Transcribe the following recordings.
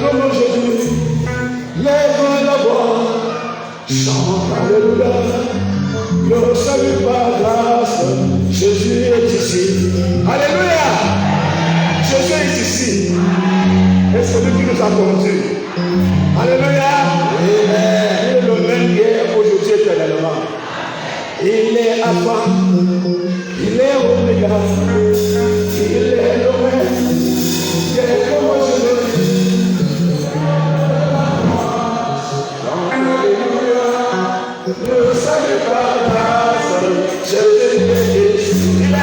comme aujourd'hui, lève la voix, chante alléluia, le salut par grâce, Jésus est ici. Alléluia, Jésus est ici. Et c'est lui qui nous a conduits. Alléluia, il est le même hier, aujourd'hui, éternellement. Il est Alpha, il est Oméga, il est le même, il est comme aujourd'hui. Le salut par grâce, Jésus est ici. Il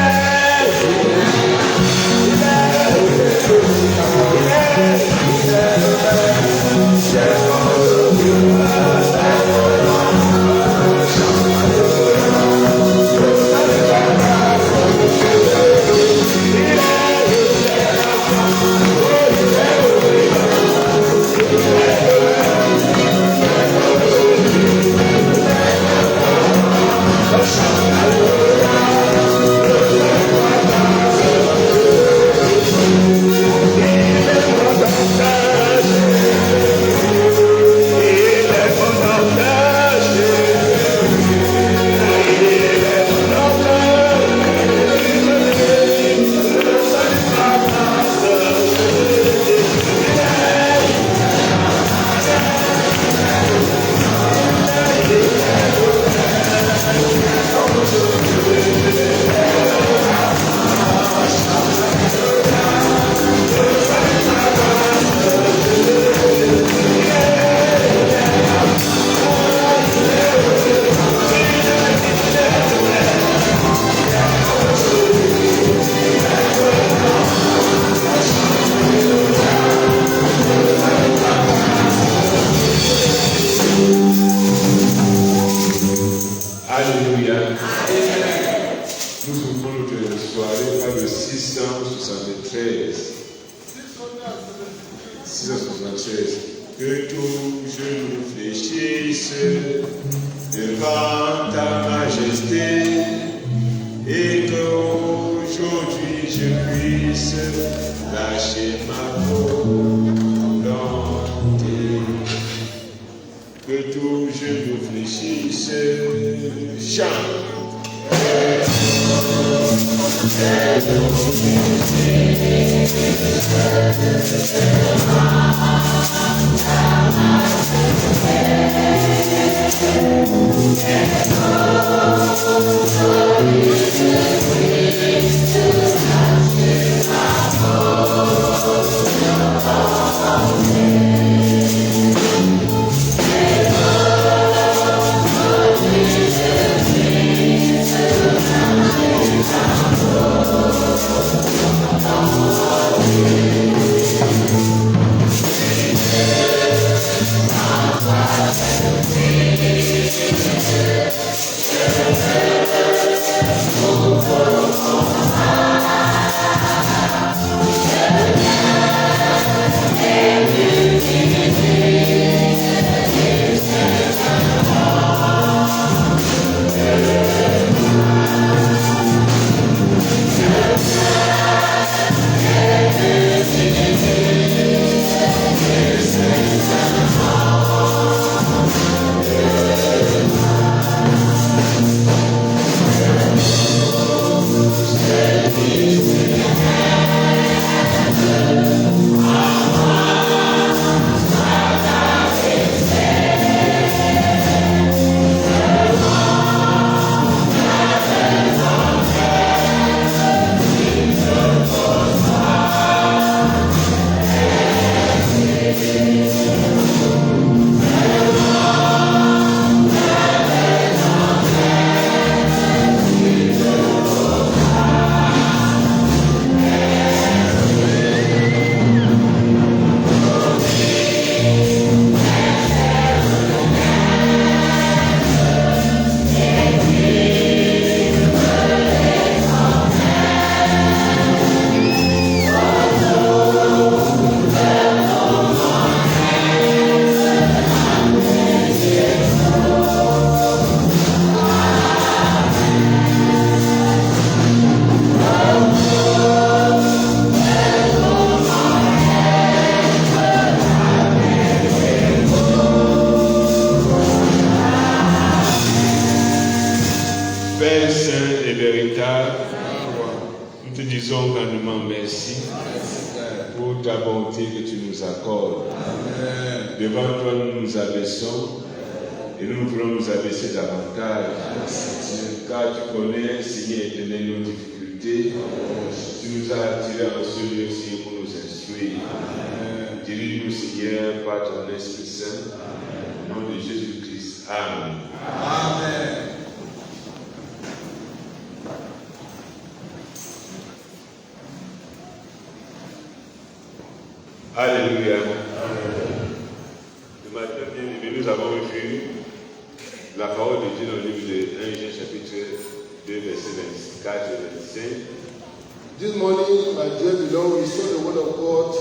volonté que tu nous accordes. Amen. Devant toi, nous nous abaissons et nous voulons nous abaisser davantage. Car tu connais, Seigneur éternel, nos difficultés. Tu nous as attirés en ce lieu, Seigneur, pour nous instruire. Dirige-nous, Seigneur, par ton Esprit Saint. Au nom de Jésus-Christ. Amen. Amen. Alléluia. Le matin, bien aimé, nous avons vu la parole de Dieu dans le livre de 1 Jean chapitre 2, versets 24 et 25. This morning, my dear beloved, we saw the word of God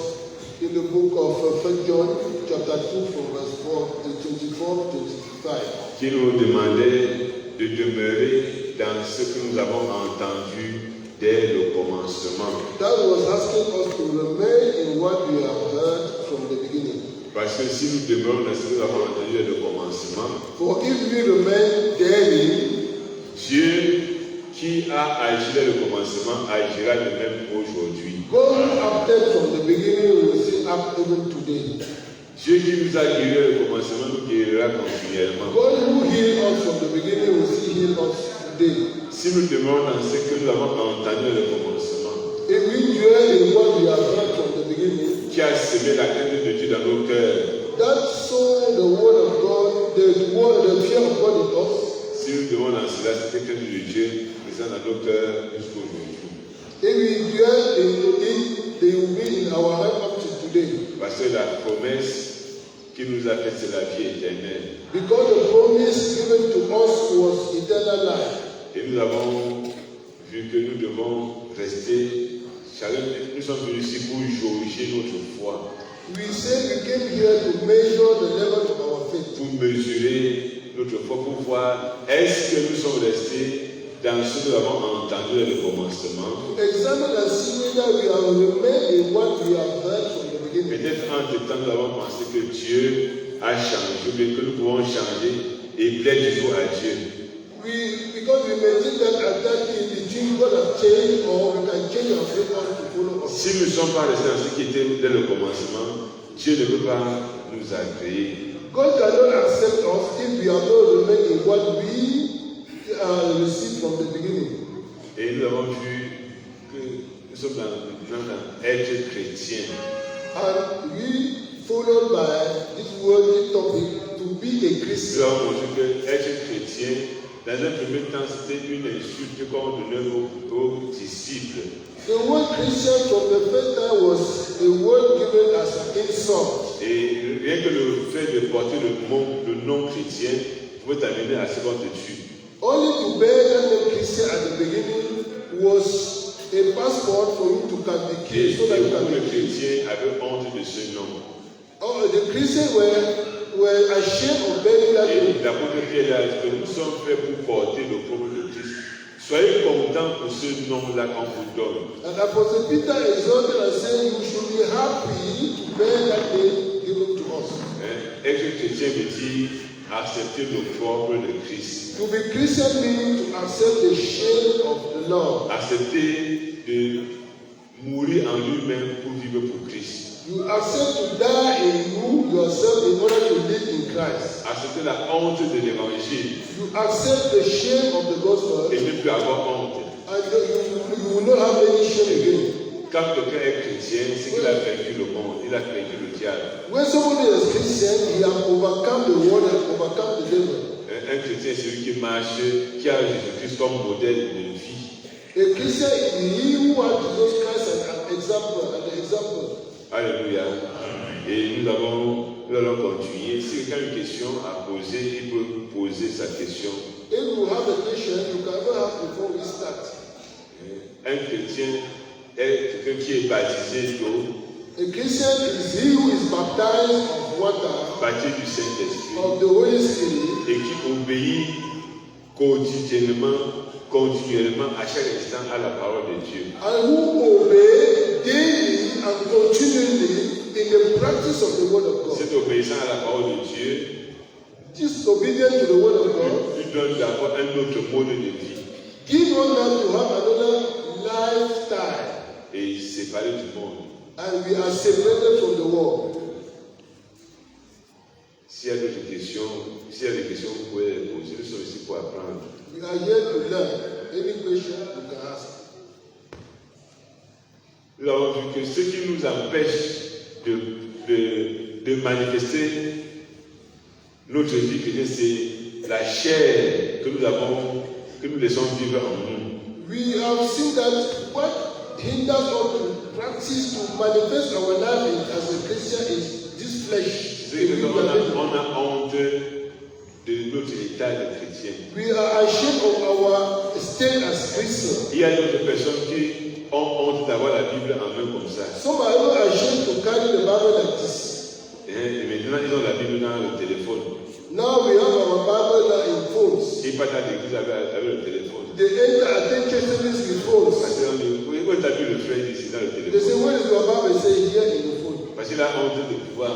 in the book of 1 John chapter 2 from verse 24-25. Qui nous demandait de demeurer dans ce que nous avons entendu dès le commencement. That was asking us to remain in what we have heard from the beginning. Parce que si nous demeurons dans ce que nous avons entendu dès le commencement, for if we remain therein, Dieu qui a agi dès le commencement agira de même aujourd'hui. God who acted from the beginning will still act even today. Dieu qui nous a guéris dès le commencement nous guérira continuellement. God who healed us from the beginning will still heal us today. Si nous demeurons dans ce que nous avons entendu dès le commencement, if we dwell in what we have heard from the beginning, qui a semé la crainte de Dieu dans nos cœurs, that sow the word of God, the fear of God in us. Si nous demeurons dans cela, c'est quelque chose de Dieu présent dans nos cœurs jusqu'à aujourd'hui. If we dwell in it, they will be in our heart up to today. Parce que la promesse qui nous a faite, c'est la vie éternelle. Because the promise given to us was eternal life. Et nous avons vu que nous devons rester, nous sommes venus ici pour jauger notre foi. We say we came here to measure the level of our faith. Pour mesurer notre foi, pour voir est-ce que nous sommes restés dans ce que nous avons entendu dès le commencement. To examine and see whether we have remained in what we have heard from the beginning. Peut-être entre temps nous avons pensé que Dieu a changé, mais que nous pouvons changer et plaire toujours à Dieu. Because we may think that at that time the thing God has changed, or we can change our faith to follow us. Si nous ne sommes pas restés dans ce qui était dès le commencement, Dieu ne peut pas nous agréer. God cannot accept us if we have not remained in what we received from the beginning. Et nous avons vu que nous sommes dans être chrétien. And we followed by this worldly topic to be a Christian. Nous avons montré que être chrétien, dans un premier temps, c'était une insulte qu'on donnait aux disciples. The word Christian from the first time was a word given as an insult. Et rien que le fait de porter le nom chrétien pouvait t'amener à ce qu'on te tue. Only to bear the name Christian at the beginning was a passport for you to can be killed. So that you can be les chrétiens avaient honte de ce nom. Oh, the Christians were ashamed of bearing that name. L'apôtre Pierre a dit que nous sommes faits pour porter le propre de Christ. Soyez contents pour ce nom-là qu'on vous donne. And Apostle Peter exhorted and said, you should be happy to bear that name given to us. Être chrétien veut dire accepter le propre de Christ. To be Christian means to accept the shame of the Lord. Accepter de mourir en lui-même pour vivre pour Christ. You accept to die in you yourself in order to live in Christ. Accepter la honte de l'évangile. You accept the shame of the gospel. Et ne plus avoir honte. And you will not have any shame again. Quand quelqu'un est chrétien, c'est qu'il a vaincu le monde, il a vaincu le diable. When somebody is Christian, he has overcome the world and overcome the devil. Un chrétien, c'est celui qui marche, qui a Jésus-Christ comme modèle de vie. A Christian is he who has Jesus Christ as an example, Alléluia. Et nous allons continuer. Si quelqu'un a une question à poser, il peut poser sa question. If you have a question, you can have before we start. Un chrétien est quelqu'un qui est baptisé d'eau. A Christian is he who is baptized of water, baptisé du Saint-Esprit, of the Holy Spirit, et qui obéit continuellement, à chaque instant à la parole de Dieu. And who obey daily and continually in the practice of the word of God. Cette obéissance à la parole de Dieu, this obedience to the word of God, lui donne d'abord un autre mode de vie. give one man to have another lifestyle. Et séparé du monde. and we are separated from the world. S'il y a d'autres questions, s'il y a des questions, vous pouvez les poser. Nous sommes ici pour apprendre. We are here to learn. Any question you can ask. Nous avons vu que ce qui nous empêche de manifester notre vie chrétienne, c'est la chair que nous laissons vivre en nous. We have seen that what hinders us to practice, to manifest our life as a Christian is this flesh. On a honte de notre état de chrétien. We are ashamed of our state as Christians. Il y a d'autres personnes qui ont honte d'avoir la Bible en main comme ça. Some are even ashamed to carry the Bible like this. Et maintenant, ils ont la Bible dans le téléphone. Now we have our Bible now in phones. Ils partent à l'église avec le téléphone. They enter attend church service with phones. Parce que où est-ce que tu as vu le frère ici dans le They say, téléphone? where is your Bible? Say, here in the phone. Parce qu'il a honte de pouvoir.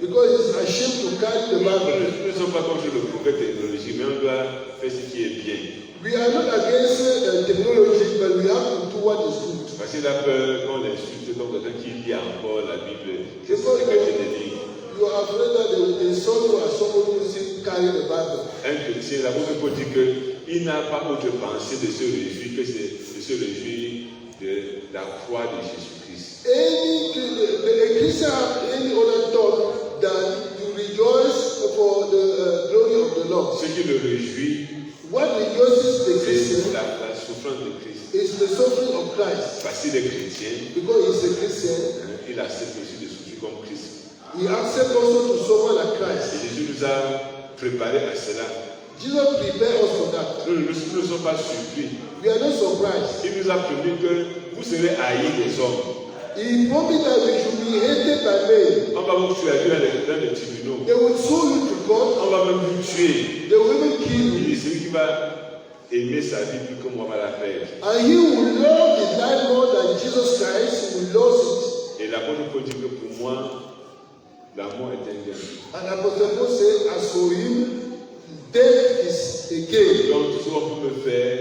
Because he's ashamed to carry the Bible. Nous ne sommes pas contre le progrès technologique, mais on doit faire ce qui est bien. We are not against technology, but we have to do what is good. Parce qu'il a peur qu'on l'insulte comme quelqu'un qui lit encore la Bible. C'est ce Because que je te dis. you are afraid that they will insult you as someone who still carry the Bible. Un chrétien, l'apôtre Paul dit qu'il n'a pas autre pensée de se réjouir que c'est de se réjouir de la croix de Jésus-Christ. A Christian have any other thought than to rejoice for the glory of the Lord. Ce qui le réjouit, What rejoices the c'est Christian la souffrance de Christ. is the suffering of Christ. Parce qu'il est chrétien, Because he's a Christian, il accepte aussi de souffrir comme Christ. he accepts also to suffer like Et Christ. Jésus nous a préparé à cela. Jesus prepared us for that. Nous ne sommes pas surpris. We are not surprised. Il nous a promis que vous serez haïs des hommes. He promised that we should be hated by men. On va vous choisir dans les tribunaux. They will sue you to God. On va même vous tuer. They will even kill Il you. dit celui qui va aimer sa vie plus que moi va la faire. And he will love his life more than Jesus Christ who loves it. Et l'apôtre Paul dit que pour moi, l'amour est un gain. And Apostle Paul said, as for him, death is a gain. Donc tout ce qu'on peut me faire,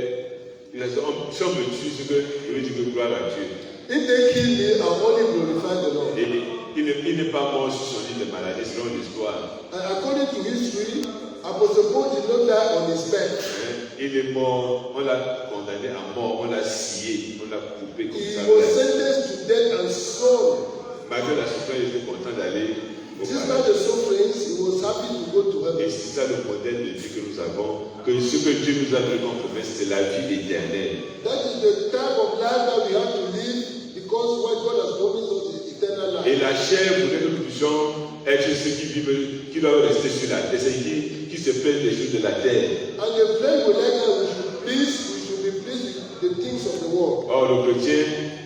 si on me tue, c'est que je vais dire que gloire à Dieu. If they kill me, I'll only glorify the Lord. Et il n'est pas mort sur son lit de maladie selon l'histoire. And according to history, Apostle Paul did not die on his bed. Il est mort, on l'a condamné à mort, on l'a scié, on l'a coupé comme He ça. was sentenced to death and sold. Malgré la souffrance, il était content d'aller au Despite paradis. the sufferings, he was happy to go to Et heaven. c'est ça le modèle de vie que nous avons, que ce que Dieu nous a donné comme promesse, c'est la vie éternelle. That is the type of life that we have to live because what God has promised us is eternal life. Et la chair voudrait que nous puissions être ceux qui vivent, qui doivent rester sur la terre, c'est qui se plaignent des choses de la terre. And the flesh would like that we should be pleased with the things of the world. Or, le chrétien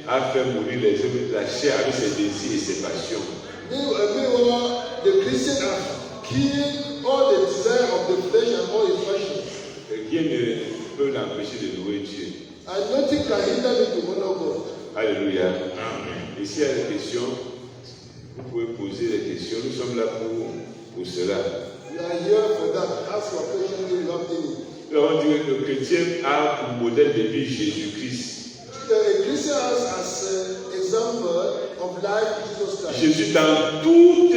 a fait mourir les hommes de la chair avec ses désirs et ses passions. Meanwhile, the Christian have killed all the desire of the flesh and all its passions. Rien ne peut l'empêcher de louer Dieu. And nothing can hinder me to honor God. Alléluia. Amen. Et s'il y a des questions, vous pouvez poser des questions. Nous sommes là pour cela. We are here for that. Ask your question if you have any. Nous avons dit que le chrétien a pour modèle de vie Jésus-Christ. A Christian has as an example of life Jesus Christ. Jésus dans tous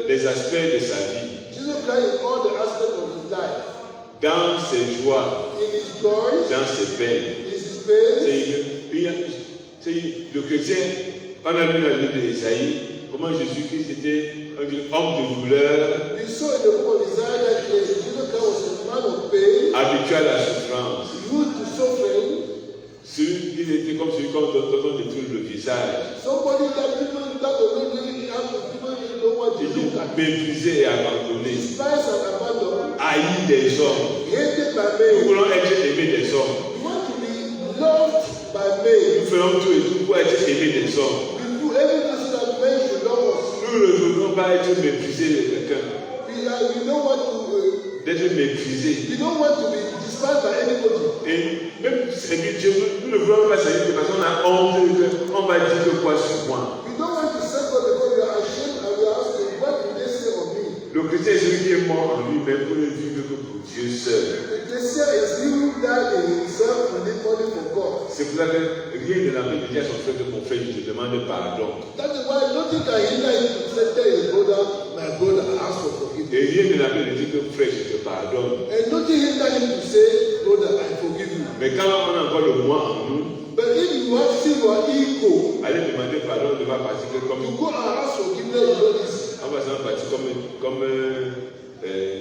les aspects de sa vie. Jesus Christ in all the aspects of his life. Dans ses joies, In his joys, dans ses peines. in his pain. C'est le chrétien, on a lu dans le livre d'Ésaïe, comment Jésus-Christ était un homme de douleur, We saw in the book of Isaiah that Jesus Christ was a man of pain, habitué à la souffrance. used to suffering. Il était comme celui dont on détruit le visage. Somebody that people that don't really have to people really know what to Il look at. est méprisé et abandonné, Despised and abandoned, haï des hommes. hated by Nous men. voulons être aimés des hommes. We want to be loved by men. Nous faisons tout et tout pour être aimés des hommes. We do everything so that men should love us. Nous ne voulons pas être méprisés de quelqu'un. We don't want to. D'être méprisés. We don't want to be despised by anybody. Et même servir Dieu, nous ne voulons pas servir Dieu parce qu'on a honte, on va dire quoi sur moi. We don't want to serve God because we are ashamed and we are asking, what do they say of me? Le chrétien est celui qui est mort en lui-même pour ne vivre que pour Dieu seul. The Christian is he who died in himself to live only for God. C'est pour ça que rien ne l'empêche de dire à son frère que mon frère, je te demande pardon. That is why nothing can hinder him to say, tell his brother, my brother, ask for forgiveness. Et rien ne l'empêche de dire que frère, je te pardonne. And nothing hinder him to say, brother, I forgive you. Mais quand on a encore le moi en nous, But if you want to see your ego, allez demander pardon ne va partir que comme you go and ask forgiveness, you know this. on va s'en partir comme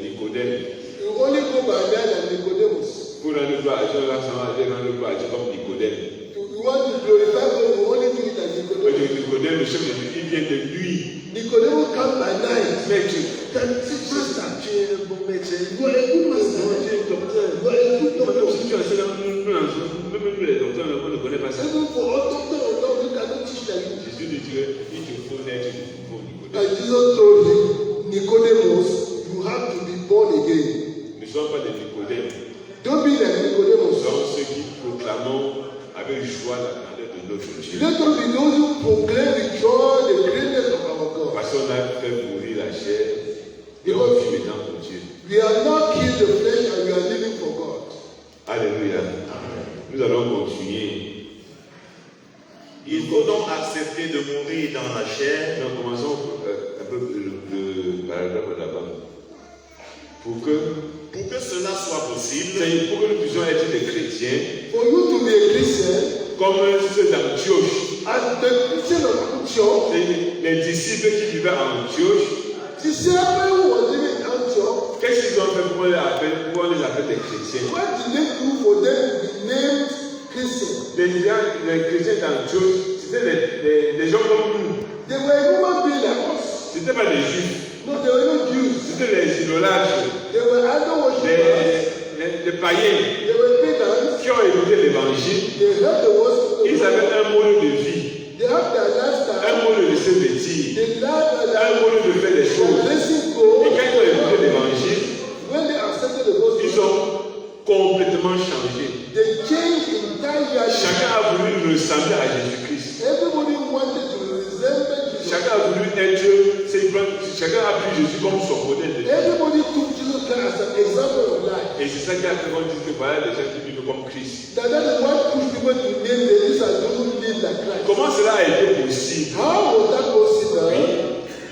Nicodème. You only go by man and Nicodemus. Pour rendre gloire à Dieu, là, ça va aller rendre gloire à Dieu comme Nicodème. You want to glorify God, you only do it like Nicodemus. Nicodème, le chef de Dieu, il vient de lui. Nicodemus come by night. Mais tu Can teach master. tu es un bon médecin. You are a good master. Tu es un docteur. You are a good Même doctor. si tu as cela, même les docteurs ne connaissent pas ça. Even for all doctor or God, you cannot teach like you. Jésus lui dirait, il te faut naître de nouveau, Nicodème. And Jesus told him, Nicodemus, you have to be born again. Nous ne sommes pas des Nicodèmes. Don't be like Nous Nicodemus. sommes ceux qui proclamons avec joie la grandeur de notre Dieu. Let us be those who proclaim with joy the greatness of our God. Parce qu'on a fait mourir la chair et on vit maintenant pour Dieu. We are not killed the flesh and we are living for God. Alléluia. Nous allons continuer. Il faut donc accepter de mourir dans la chair Nous commençons un peu le paragraphe d'avant. Pour que cela soit possible. pour que nous puissions être des chrétiens, For you to be a Christian, comme ceux d'Antioche, as the Christian of Antioch, les disciples qui vivaient à Antioche, the disciples who were living in Antioch, qu'est-ce qu'ils ont fait pour on les appelle des chrétiens? what did they do for them to be named Christians? Les chrétiens d'Antioche, c'était des gens comme nous. They were human beings like us. Ce n'étaient pas des juifs, No, they were not Jews. c'était les idolâtres, They were idol worshippers. les païens They were pagans. qui ont écouté l'évangile. They heard the words of Ils God. avaient un mode de vie, They have their lifestyle. un mode de se vêtir, They live un mode de faire des choses. blessing Et God. quand ils ont écouté l'évangile, When they accepted the gospel, ils ont complètement changé. they changed entirely. Chacun a voulu ressembler à Jésus-Christ. Everybody wanted to resemble Jesus. Chacun a voulu être, chacun a pris Jésus comme son modèle de vie. Everybody took Jesus Christ as an example of life. Et c'est ça qui a fait qu'on dise que voilà les gens qui vivent comme Christ. That is what pushed people to name the these are those who live like Christ. Comment cela a été possible? How was that possible?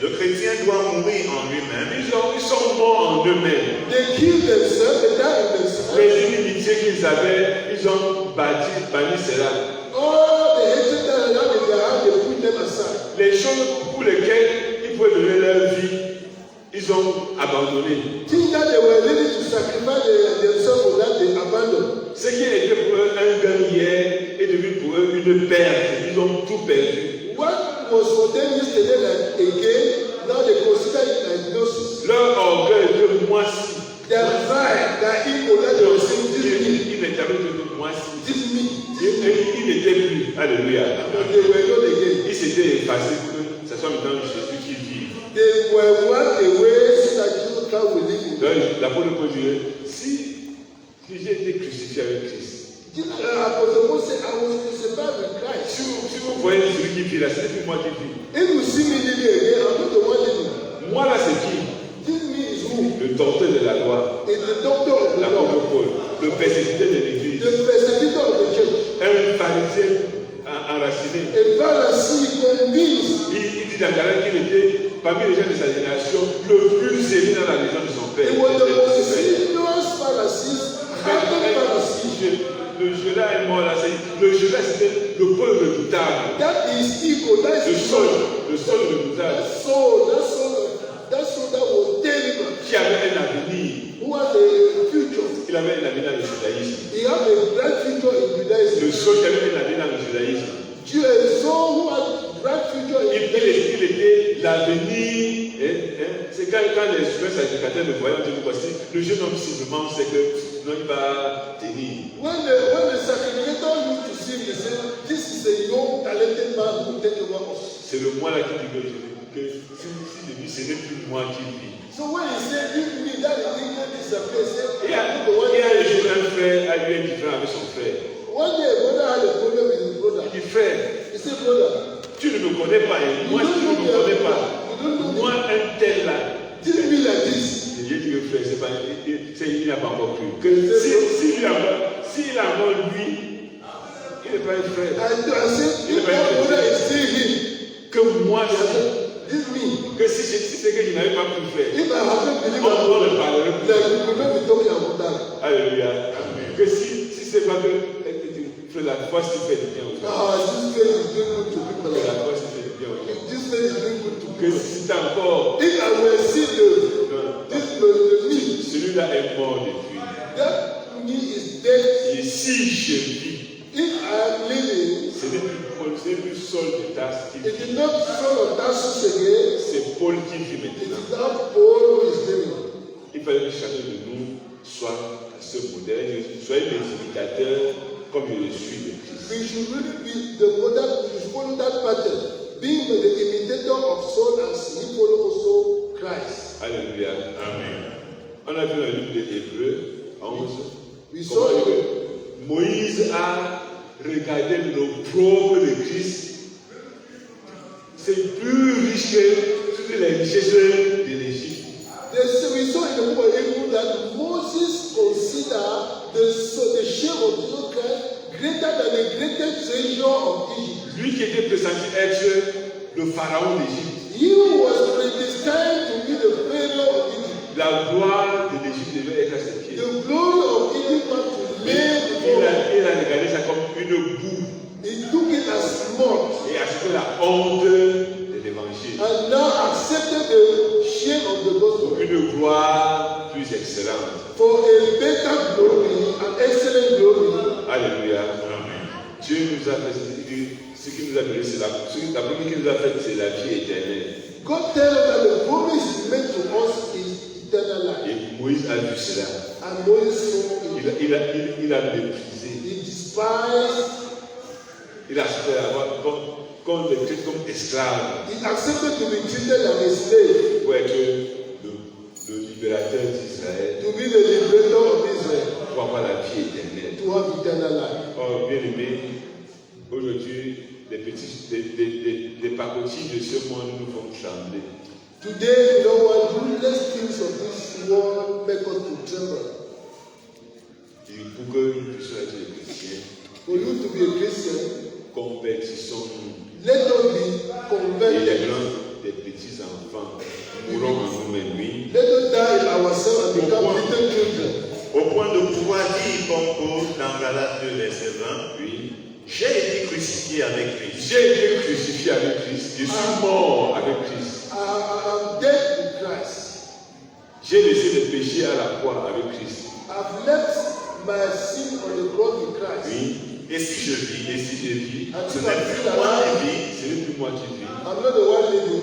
Le chrétien doit mourir en lui-même. Ils sont morts en eux-mêmes. They killed themselves, they died in themselves. Les inimitiés qu'ils avaient, ils ont banni cela. All the hatred that they have in their heart, they put them aside. Les choses pour lesquelles ils pouvaient donner leur vie, ils ont abandonné. Things that they were ready to sacrifice themselves for that, they abandoned. Ce qui était pour eux un gain hier est devenu pour eux une perte. Ils ont tout perdu. What was for them yesterday like a gain, now they consider it like losses. Leur orgueil de moi-ci. Their pride, their ego, that they were saying, this me, Ils n'étaient plus de moi-ci. this me. Ils n'étaient plus. Alléluia. But they were not again. Ils s'étaient effacés pour que ce soit maintenant Jésus qui vit. They were wiped away so that Jesus Christ will live in them. Donc, l'apôtre Paul dirait, si j'ai été crucifié avec Christ, Apostle Paul said, I was crucified with Christ. si vous voyez celui qui vit là, c'est plus moi qui vis. If you see me living again, I'm not the one living. Moi là, c'est qui? This me is who? Le docteur de la loi, Is the doctor of the l'apôtre law, Paul, le persécuteur de l'église, the persecutor of the church, un pharisien enraciné. a Pharisee convinced. Il dit dans Galates qu'il était parmi les gens de sa génération le plus aimé dans la maison de son père. He was the most serious Pharisee, hardened Pharisee. Le jeu là est mort là. Le jeu là c'était le pôle redoutable. That is ego, that Le is sol, soul. le sol redoutable. That soul that was terrible. Qui avait un avenir. Who had a future. Il avait un avenir dans le judaïsme. He had a bright future in Judaism. Le sol qui avait un avenir dans le judaïsme. A soul who had bright future in Judaism. Il était l'avenir. C'est quand les sacrificateurs le voyaient, on dit voici, le jeune homme simplement sait que non, il va tenir. When the sacrificator used to see him, they said, this is a young, talented man who will take over us. C'est le moi là qui dit que si je dis ce n'est plus moi qui vis. So when he said, give me that, the thing that disappeared, he said, Et I'm the one il y a that un jour un frère a eu un différent avec son frère. One day, a brother had a problem with his brother. Il dit frère, He said, brother, tu ne me connais pas, et moi tu ne me connais pas. Moi un tel là, didn't be like c'est il n'a pas encore cru. Que s'il a encore lui, il n'est pas un frère. I said, if that brother is still him, Que moi, this me. que si c'est que je n'avais pas pu faire, If I haven't believed on ne parlerait plus. then we will not be talking about that. Alléluia. Que si c'est pas que la foi si fait du bien. This faith is doing good to people Que like la that. foi si fait du bien. If this faith is doing good to Que people, si c'est encore, if I will see the me, celui-là est mort depuis. that me is dead. Et si je vis, If I am living, ce n'est plus Paul, c'est plus Saul de Tarse qui it vit. is not Saul of Tarsus again. C'est Paul qui vit It maintenant. is now Paul who is living. Il fallait que chacun de nous soit à ce modèle, soyez des imitateurs comme je le suis de Christ. We should really be the model. We should follow that pattern, being the imitator of Saul as he followed also Christ. Alléluia. Amen. On a vu dans le livre de Hébreux 11. We Comment saw que Moïse a regardé l'opprobre de Christ. C'est plus riche que toutes les richesses de l'Égypte. We saw in the book of Hebrews that Moses considered the shame of Jesus Christ greater than the greatest treasure of Egypt. Lui qui était pressenti être le pharaon d'Égypte. He was predestined to be the Pharaoh of Egypt. La gloire de l'Égypte devait être à ses pieds. The glory of Egypt was to lay before him. Il a regardé ça comme une boue He took it as small et accepté la honte de l'évangile. and now accepted the shame of the gospel Pour une gloire plus excellente. for a better glory, an excellent glory. Alléluia. Amen. Dieu nous a fait ce qu'il nous a donné, c'est la première qu'il nous a fait, c'est la vie éternelle. God tells us that the promise made to us is eternal life. Et Moïse a vu cela. And Moses saw it. Il a méprisé. He despised. Il a fait avoir qu'on le traite comme esclave He accepted to be treated like a slave, pour être le libérateur d'Israël, to be the liberator of Israel, pour avoir la vie éternelle. to have eternal life. Oh, bien aimé, aujourd'hui, les pacotilles de ce monde nous font trembler. Today, you know what? Ruthless things of this world make us to tremble. Et pour que nous puissions être des chrétiens, For you to be a Christian, convertissons-nous. let us be Et converted. les grands, des petits enfants, mourront en nous-mêmes, oui. Let us die in ourselves and become little children. Au point de pouvoir dire, comme Paul dans Galates 2, verset 20, Oui. j'ai été crucifié avec Christ. J'ai été crucifié avec Christ. Je suis mort avec Christ. I'm dead in Christ. J'ai laissé le péché à la croix avec Christ. I've left my sin on the cross with Christ. Oui. Et si je vis, Et si je vis, ce n'est plus moi qui vis, ce n'est plus moi qui vis. I'm not the one living.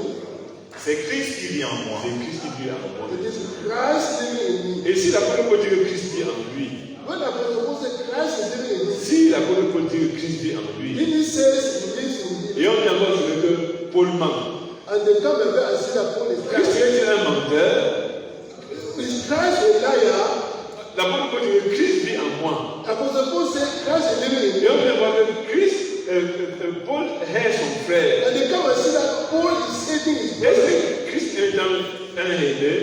c'est Christ qui vit en moi. C'est Christ qui vit en moi. It is Christ living in me. Et si l'apôtre Paul dit que Christ vit en lui, When Apostle Paul said Christ is living in me, si l'apôtre Paul dit que Christ vit en lui, he says he lives in me. et on vient encore sur que Paul ment. And they come and say that Paul is Christ Christ. est un menteur. Is Christ a liar? L'apôtre Paul dit que Christ vit en moi. Apostle Paul said Christ is living in Et me. on vient voir que Christ, Paul hait son frère. And they come and say that Paul is hating his Est-ce brother. que Christ est dans un haineux?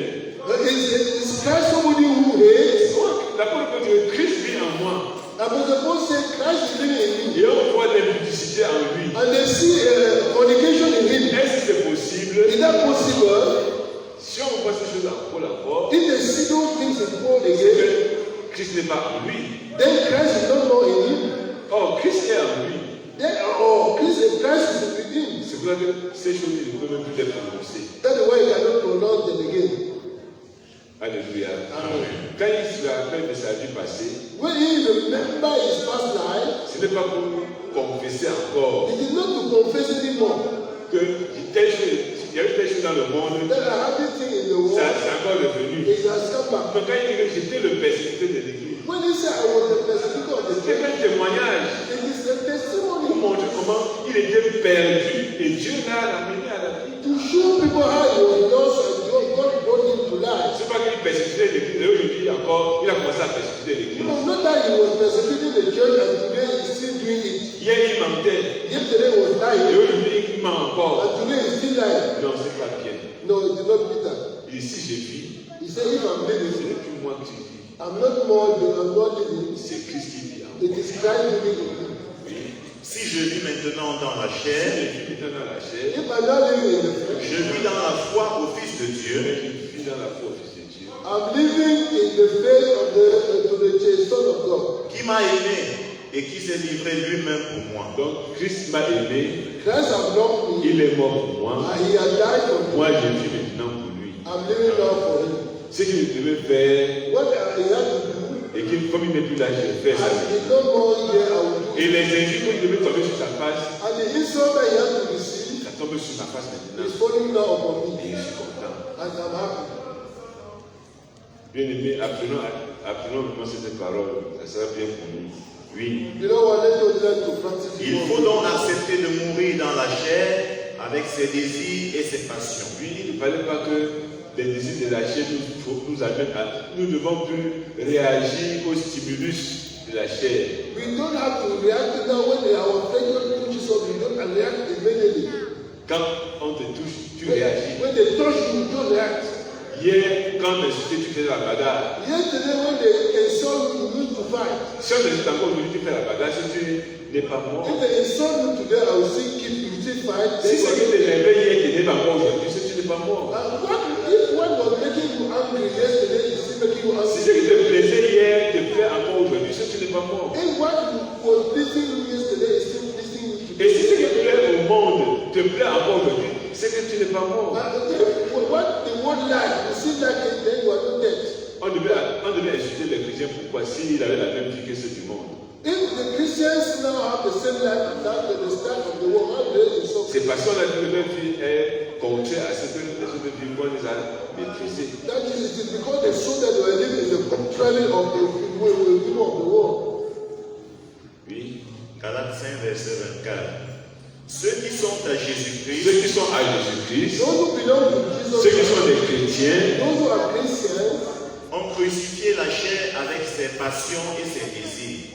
Is Christ somebody who hates? L'apôtre Paul dit que Christ vit en moi. Apostle Paul said Christ is living in me. Et on voit l'impudicité en lui. And they see fornication in him. Est-ce que c'est possible? Is that possible? Si on voit ces choses en Paul encore, If they see those things in Paul c'est again, que Christ n'est pas en lui. then Christ is not more in him. Or, Christ est en lui. Then, Christ is within. C'est pour ça que ces choses, il ne peut même plus les prononcer. That's why you cannot pronounce them again. Alléluia. Amen. Quand il se rappelle de sa vie passée, When he remember his past life, ce n'est pas pour confesser encore it is not to confess anymore que il y a eu telle chose dans le monde, that I have this thing in the world. c'est encore revenu. It has come back. Donc quand il dit que j'étais le persécuteur de l'Église, When he said I was the persecutor of the c'est church, un témoignage it is a pour testimony montrer comment il était perdu et Dieu l'a ramené à la vie. to show people how he was lost and God brought him to life. C'est pas qu'il persécutait l'Église, et aujourd'hui encore, il a commencé à persécuter l'Église. No, not that he was persecuting the church and today he's still doing it. Hier, il mentait, Yesterday was et lying aujourd'hui, il ment encore. and today he's still lying. Non, c'est pas bien. No, it did not be that. Et si je vis, He said, if I'm ce living, n'est plus moi qui vis, I'm not more than I'm not living. C'est Christ qui vit en moi. It is Christ living in me. Oui. Si je vis maintenant dans la Je chair, vis dans la chair, If I'm not living in the flesh, je vis dans la foi au Fils de Dieu, je vis dans la foi au Fils de Dieu, I'm living in the faith of the Son of God. qui m'a aimé et qui s'est livré lui-même pour moi. donc Christ m'a aimé, Christ has loved me, il est mort pour moi, and He has died for me. moi je vis maintenant pour lui. I'm living now for Him. Ce qu'il devait faire, What He had to do, et que comme il n'est plus là, je vais faire ça. as He no more here, I will do Et it. les injures qu'il devait tomber sur sa face, And the insult that He had to receive ça tombe sur ma face maintenant. is falling now upon Et me, je suis content. and I'm happy. Bien aimé, apprenons vraiment cette parole, ça sera bien pour nous. Oui. You know what? Let us learn to practice Il it faut more. donc accepter de mourir dans la chair avec ses désirs et ses passions. Oui, il ne fallait pas que les désirs de la chair nous amènent à. Nous ne devons plus réagir au stimulus de la chair. We don't have to react now when our pleasure pushes us. We don't react immediately. Quand on te touche, tu réagis. When they touch you, you don't react. Hier, quand on insultait, tu fais la bagarre. Yesterday, when they insult you, you need to fight. Si on insulte encore aujourd'hui, tu fais la bagarre, si tu n'es pas mort. If they insult you today, I will still keep you, still fight. Si Then ce qui t'énervait hier t'énerve pas mort aujourd'hui, c'est que tu n'es pas mort. what if what was making you angry yesterday is still making you Si ce angry? qui te plaisait hier te plaît encore aujourd'hui, c'est que tu n'es pas mort. If what was pleasing you yesterday is still pleasing you Et today. si ce qui plaît au monde te plaît encore aujourd'hui, c'est que tu n'es pas mort. What the world like, you see like it, then you are not dead. On devait insulter les chrétiens pourquoi s'ils avaient la même vie que ceux du monde. If the Christians now have the same life and that at the start of the world, how do they insult? C'est parce qu'on a dit que leur vie est contraire à ce que les autres vivent qu'on les a maîtrisés. That is, it is because they saw that they were living in the contrary of the way of the world. Oui. Galates 5, verset 24. Ceux qui sont à Ceux Jésus-Christ qui sont à Jésus-Christ, Those who belong to Jesus, ceux qui sont des chrétiens, those who are Christians, ont crucifié la chair avec ses passions et ses désirs.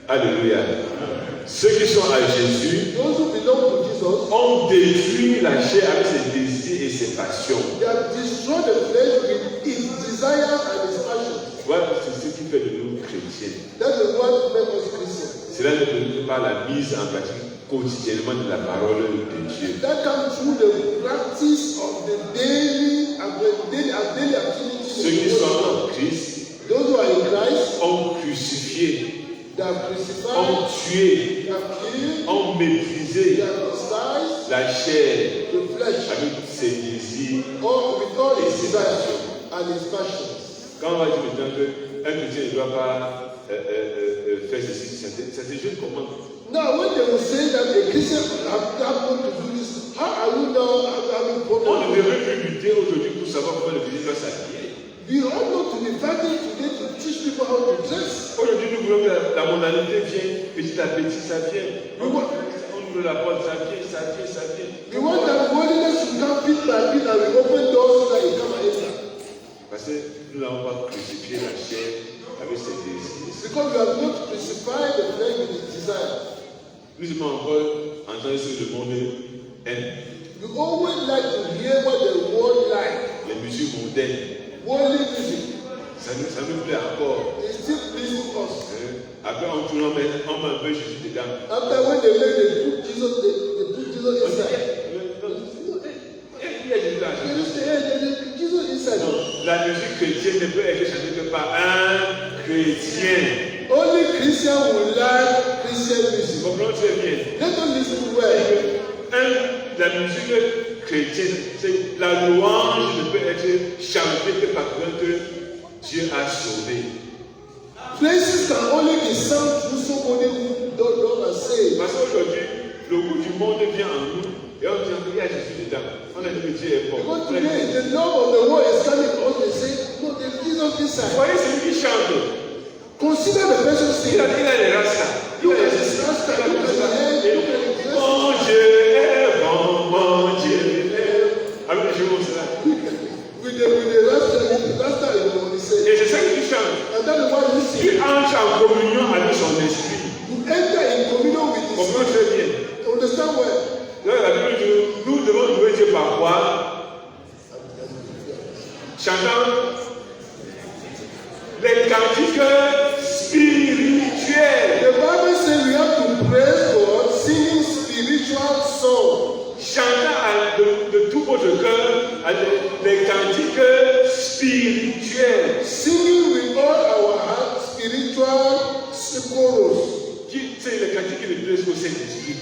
alléluia. Ceux qui sont à Jésus those who belong to Jesus, ont détruit la chair avec ses désirs et ses passions. they have destroyed the flesh with its desires and its passions. Voilà, c'est ce qui fait de nous chrétiens. That is what makes us Christians. Cela ne peut pas la mise en pratique quotidiennement de la parole de Dieu. That comes through the practice of the daily activities. Ceux qui sont en Christ Those who are in Christ, ont crucifié, they are crucified, ont tué, they are killed, ont they méprisé are despised, la chair the flesh, avec ses désirs. all with all its desires and its passions. Quand on va dire maintenant qu'un chrétien ne doit pas faire ceci, ça te jeune comment? Now, when they will say that a Christian have to do this, how are you now having On problems? ne devrait plus lutter aujourd'hui pour savoir comment le chrétien doit s'habiller. We ought not to be fighting today to teach people how to dress. Aujourd'hui, nous voulons que la mondanité vienne petit à petit, ça vient. On ouvre la porte, ça vient, ça vient, ça vient. We want that holiness to come bit by bit and we open doors so that it come and enter. Parce que nous n'avons pas crucifié la chair avec ses désirs. Because we have not crucified the flesh with its desire. Nous aimons encore entendre ce que le monde aime. We always like to hear what the world like. Les musiques mondaines, Worldly music. ça nous plaît encore. It still pleases us. Après, on tourne, on met un peu Jésus dedans. After when they put Jesus inside. Il y a Jésus là. They Jesus inside. La musique chrétienne ne peut être chantée que par un chrétien. Only Christian will like Christian music. Comprenons très bien. Let us listen well. La musique chrétienne, c'est la louange ne peut être chantée que par quelqu'un que Dieu a sauvé. Praises can only be sung through somebody who God has saved. Parce qu'aujourd'hui, le goût du monde vient en nous et on dit qu'il y a Jésus dedans. On a dit que Dieu est bon. Because today the love of the world is coming to us and say, no, there's Jesus Vous inside. voyez celui qui chante. Consider the person Il singing. a les rastas. Look at his rasta, look at the head, look at his dress. Mon Dieu est bon, mon Dieu est bon. Avec les cheveux comme cela. With the rasta, on the say. Et c'est ça que tu chantes. And that is why you Tu see. entres en communion avec son esprit. You enter in communion with his Comprends très bien. Understand well. Donc, la Bible dit, nous devons louer Dieu par quoi? Chantant les cantiques spirituels. The Bible says we have to praise God singing spiritual songs. Chantant de tout votre cœur les cantiques spirituels. Singing with all our heart spiritual chorus. Qui c'est les cantiques qui le plaisent au Saint-Esprit?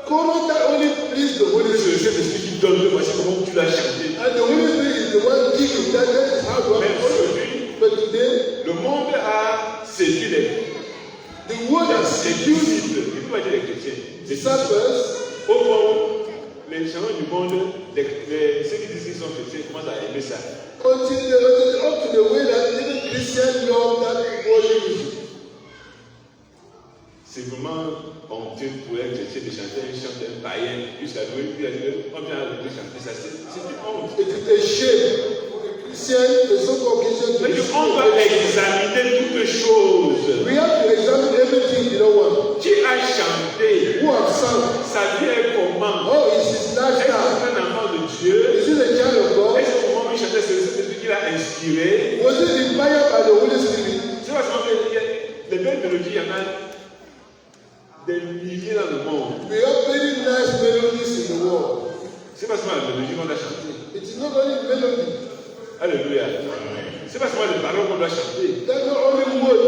Chorus that only please the Holy C'est le Spirit. Saint-Esprit qui donne, voici comment tu l'as chanté. And the Holy Spirit is the one giving that. That is how to Mais have aujourd'hui, But today, le monde a séduit the world has les seduced disciples, il faut pas dire les chrétiens, les disciples. disciples. Au point où les gens du monde, ceux qui disent qu'ils sont chrétiens, commencent à aimer ça. Until up to the way that even Christian love that worldly music. C'est vraiment honteux pour un chrétien de chanter un chant d'un païen, jusqu'à louer, puis à dire, on vient de chanter ça. C'est une honte. It is a shame for a Christian, the so-called Christian, to Mais listen on to doit worship. examiner toutes choses. We have to examine everything in our world. Qui a chanté? Who have sung? Sa vie est comment? How is his Est-ce que lifestyle? c'est un enfant de Dieu? Is it a child of God? Est-ce que au moment où il chantait, c'est le Saint-Esprit qui l'a inspiré? Was it inspired by the Holy Spirit? C'est pas seulement que les belles mélodies, il y en a des milliers dans le monde. We have very nice melodies in the world. C'est pas seulement la mélodie qu'on doit chanter. It is not only melody. Alléluia. C'est pas seulement les paroles qu'on doit chanter. That's not only word.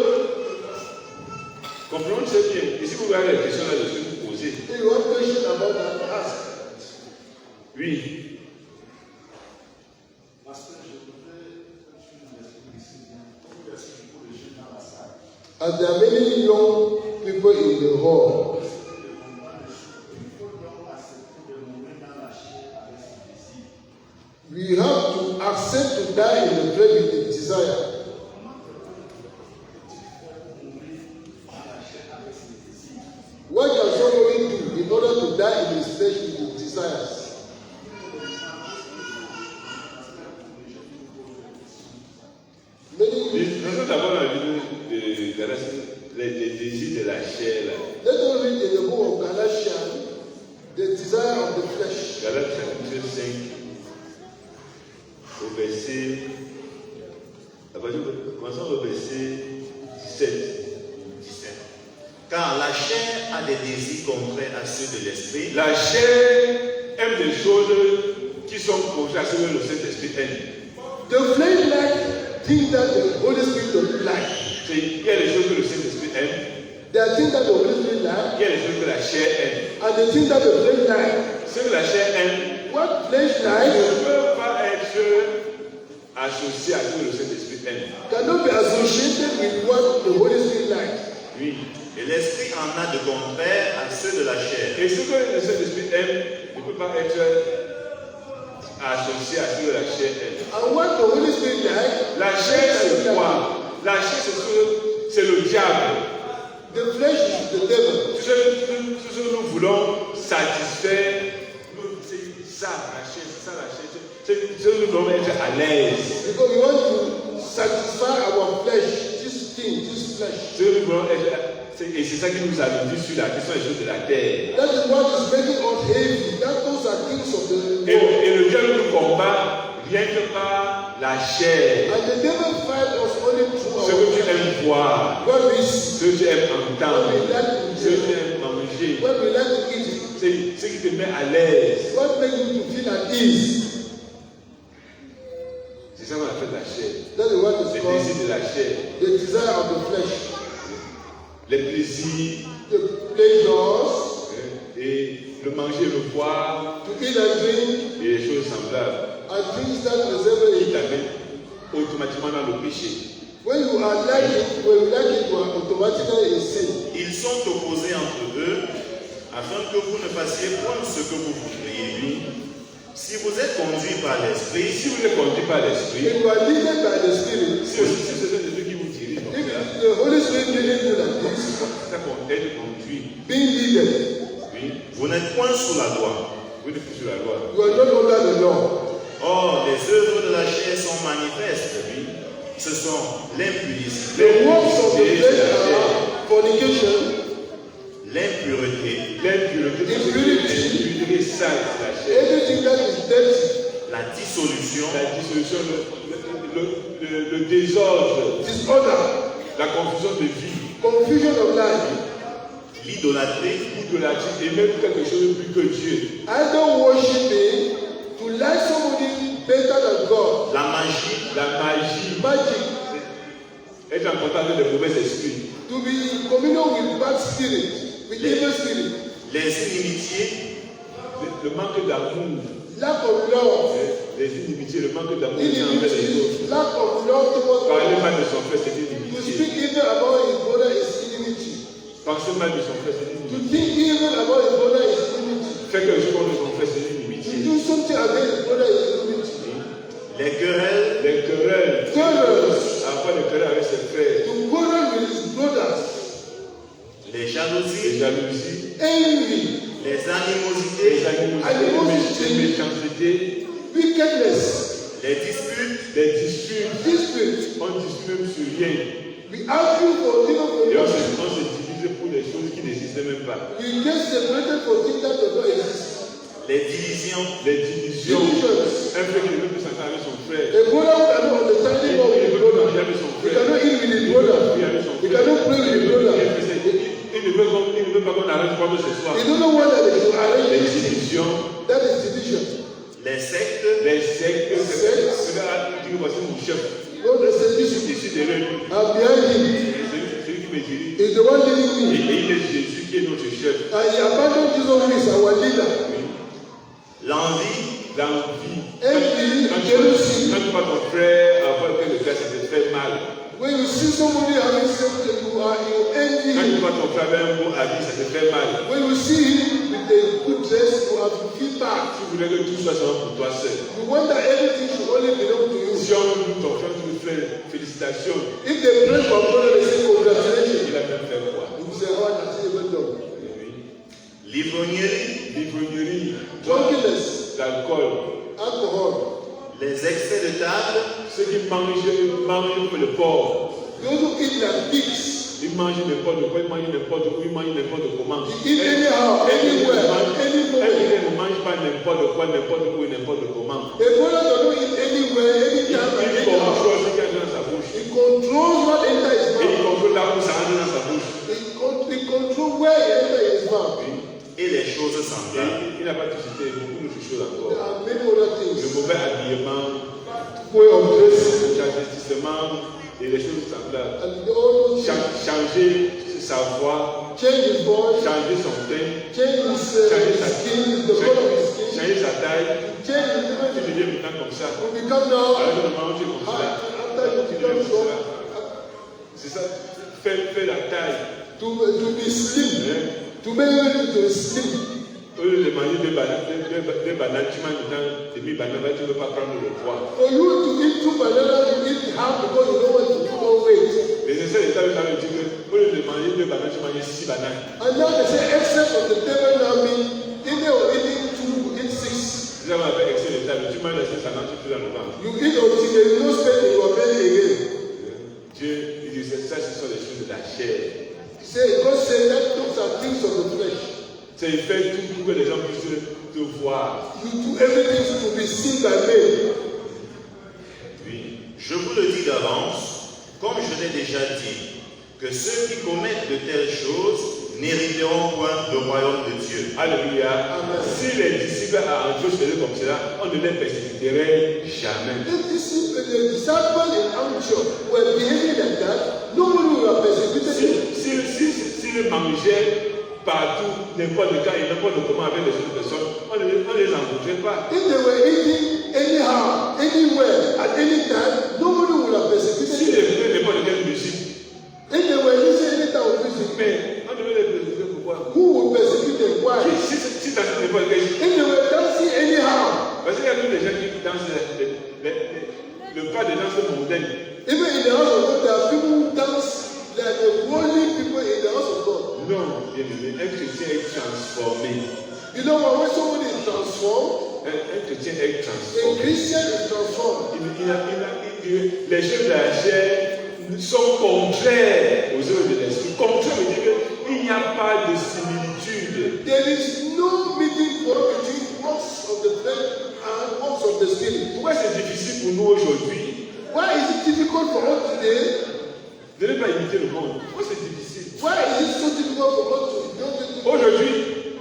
Comprenons très bien. Et si vous avez des questions là-dessus, vous posez. If you have question about that, ask. Oui. As there are many young people in the hall, we have to accept to die in the grave with the desire. What can somebody do in order to die in his flesh with his desires? Nous d'abord dans la Bible de Galates, les désirs de la chair. Là. Let us read in the book of Galatians the desire of the flesh. Galates chapitre 5, au verset. Commençons au verset 17. Car la chair a des désirs contraires à ceux de l'esprit. La chair aime des choses qui sont contraires à ce que le Saint-Esprit aime. The flesh like things that the Holy Spirit don't like. Il y a des choses que le Saint-Esprit aime, There are things that the Holy Spirit like, il y a des choses que la chair aime. and the things that the flesh like. Ce que la chair aime What flesh ne likes peut pas être associé à ce que le Saint-Esprit aime. cannot be associated with what the Holy Spirit likes. Oui. Et l'esprit en a de contraire à ceux de la chair. Et ce que le Saint-Esprit aime ne peut pas être associé à ce que la chair aime. And what the Holy Spirit likes, La chair, c'est quoi? La chair, c'est le diable. the flesh is the devil. Tout ce que nous voulons satisfaire, c'est ça, la chair, c'est ça la chair. C'est ce que nous voulons être à l'aise. Because we want to satisfy our flesh, this thing, this flesh. Ce que nous voulons être. Et c'est ça qui nous a mis sur la question des choses de la terre. That is what is making us heavy. Those are things of the world. Et le diable nous combat rien que par la chair. And the devil fight us only through Ce our que tu flesh. aimes voir, What we see, ce que tu aimes entendre, what we like to ce que tu hear, aimes manger, what we like to eat, c'est ce qui te met à l'aise. what makes you to feel at ease. C'est ça qu'on appelle la chair. That is what is Les called désirs de la chair. the desire of the flesh. Les plaisirs, The pleasures, et le manger, le boire, to eat and drink, et les choses semblables and things that resemble qui it. t'amènent automatiquement dans le péché. When you are like it, when you like it, you are automatically in sin. Ils sont opposés entre eux, afin que vous ne fassiez point ce que vous voudriez. Si vous êtes conduit par l'esprit, Si vous êtes conduit par l'esprit, If you are leaded by the Spirit, si c'est celui qui vous dirige, donc if là, the Holy Spirit leading you like this, c'est ça qu'on est conduit. being leaded, Oui, vous n'êtes point sous la loi. vous n'êtes plus sur la loi. you are not under the law. Or, les œuvres de la chair sont manifestes. Oui. Ce sont l'impudicité, The works of the flesh la chair, are fornication, l'impureté, l'impureté sale, c'est la chair. everything that is dirty, la dissolution, La dissolution, le désordre, disorder, la confusion de vie, confusion of life, l'idolâtrie, l'idolâtrie et même quelque chose de plus que Dieu. idol worshiping, to like somebody better than God, la magie, La magie, magic, être en contact avec les mauvais esprits, to be in communion with bad spirit, with evil spirit, les inimitiés, le manque d'amour, lack of love, les inimitiés, le manque d'amour les uns envers les autres. enmity, lack of love towards Parler God. mal de son frère, c'est une To inimitié. speak evil about his brother is enmity. Penser mal de son frère, c'est une To inimitié. think evil about his brother is enmity. Faire quelque chose contre son frère, c'est une To inimitié. do something against his brother is enmity. les querelles, Les querelles, Quarrels, avoir des querelles avec ses frères, to quarrel with his brothers, les les jalousies, jalousies, envy, les les animosités, animosités, les méchancetés, wickedness, les disputes, les disputes. dispute. On dispute même sur rien. We argue for things Et for on nothing. se divise pour des choses qui n'existaient même pas. We get separated for things that do not exist. les divisions, Les divisions. Divisions. Un frère qui ne veut plus s'entendre avec son frère. A brother who cannot understand Il him or with ne his veut plus brother. manger avec son He frère. cannot eat with his brother. He cannot pray with his brother. Il ne veut pas qu'on arrête quoi que ce soit. He don't know what that is to arrange Les this thing. divisions, That is division. les sectes, les sectes. Tu vois, c'est mon chef. God says this is Ici derrière lui. I'm behind him. C'est lui qui me dirige. He's the one leading Et me. il est Jésus qui est notre chef. And he abandoned Jesus who is our leader. l'envie, L'envie. Envy, Quand jealousy. tu vois ton frère avoir que le gars, ça te fait mal. When you see somebody having something, you envy Quand tu him. vois ton frère avec un beau habit, ça te fait mal. When you see him with a good dress, you have to feel bad. Tu voudrais que tout soit seulement pour toi seul. You want that everything should only belong to you. Si on dit ton frère, tu lui fais félicitations, If they pray for brother, they say congratulations. il a même fait quoi? You say, oh, that's even done. l'ivrognerie, L'ivrognerie, Drunkenness, l'alcool, alcohol. les excès de table, ceux qui mangent comme le porc. Those who eat like pigs. Ils mangent n'importe quoi, ils mangent n'importe où, ils mangent n'importe comment. Eat anyhow, anywhere, anywhere. Ils ne mangent pas n'importe quoi, n'importe où, n'importe comment. A brother does not eat anywhere, anytime, and Il anyhow. contrôle ce qu'il y a dans sa bouche. He controls what enters his Et il mouth. contrôle là où ça rentre dans sa bouche. He controls where he enters his mouth. et les choses Et semblables. il n'a pas tout cité, beaucoup d'autres choses There encore. are many other Le things. mauvais habillement, Way of dressing le travestissement et les choses semblables. and all those things. Changer sa voix, Change his voice, changer son teint, change his changer sa skin, the color of his skin, changer sa taille. change his Tu dimension. deviens maintenant comme ça. To become now, Alors que normalement tu es comme ça. after you Tu become deviens comme ça. so, C'est ça. Fais la taille. to be slim, to be able to be slim. Au lieu de manger deux bananes, tu manges maintenant demi-banane, tu ne veux pas prendre le poids. For you to eat 2 bananas, you eat half because you don't want to put on weight. Les essais d'État veulent dire que au lieu de manger deux bananes, tu manges 6 bananes. And now they say excess of the table now mean either or eating 2, eat 6. C'est ça qu'on appelle excès d'État. Tu manges les 6 bananes, tu fais dans le ventre. You eat until there is no space in your belly again. Dieu, il dit ça, ce sont des choses de la chair. Say, God said that those are things of the flesh. C'est fait tout pour que les gens puissent te voir. You do everything to be seen by men. Oui. Je vous le dis d'avance, comme je l'ai déjà dit, que ceux qui commettent de telles choses n'hériteront point le royaume de Dieu. Alléluia. Amen. Si les disciples à Antioche faisaient comme cela, on ne les persécuterait jamais. The disciples in Antioch were behaving like that. Nobody will have persecuted them. S'ils mangeaient partout, n'importe quand et n'importe comment avec les autres personnes, on ne les encourageait pas. If they were eating anyhow, anywhere, at any time, nobody would have persecuted S'ils them. écoutaient n'importe quelle musique, If they were listening any type of music, mais on devait les persécuter pourquoi? who would persecute them? Why? Si dans n'importe quelle If they were dancing anyhow, parce qu'il y a tous des gens qui dansent le pas de danse mondaine. even in the house of God, there are people who dance like the worldly people in the house of God. Non, bien aimé, un chrétien est transformé. You know what? When somebody is transformed, Un chrétien est a transformé. Christian is transformed. Les choses de la chair sont contraires aux œuvres de l'esprit. Contraire veut dire qu'il n'y a pas de similitude. There is no meeting point between works of the flesh and works of the spirit. Pourquoi c'est difficile pour nous aujourd'hui? Why changer le monde. Pourquoi c'est difficile? Why is it so difficult for God to don't get to Aujourd'hui,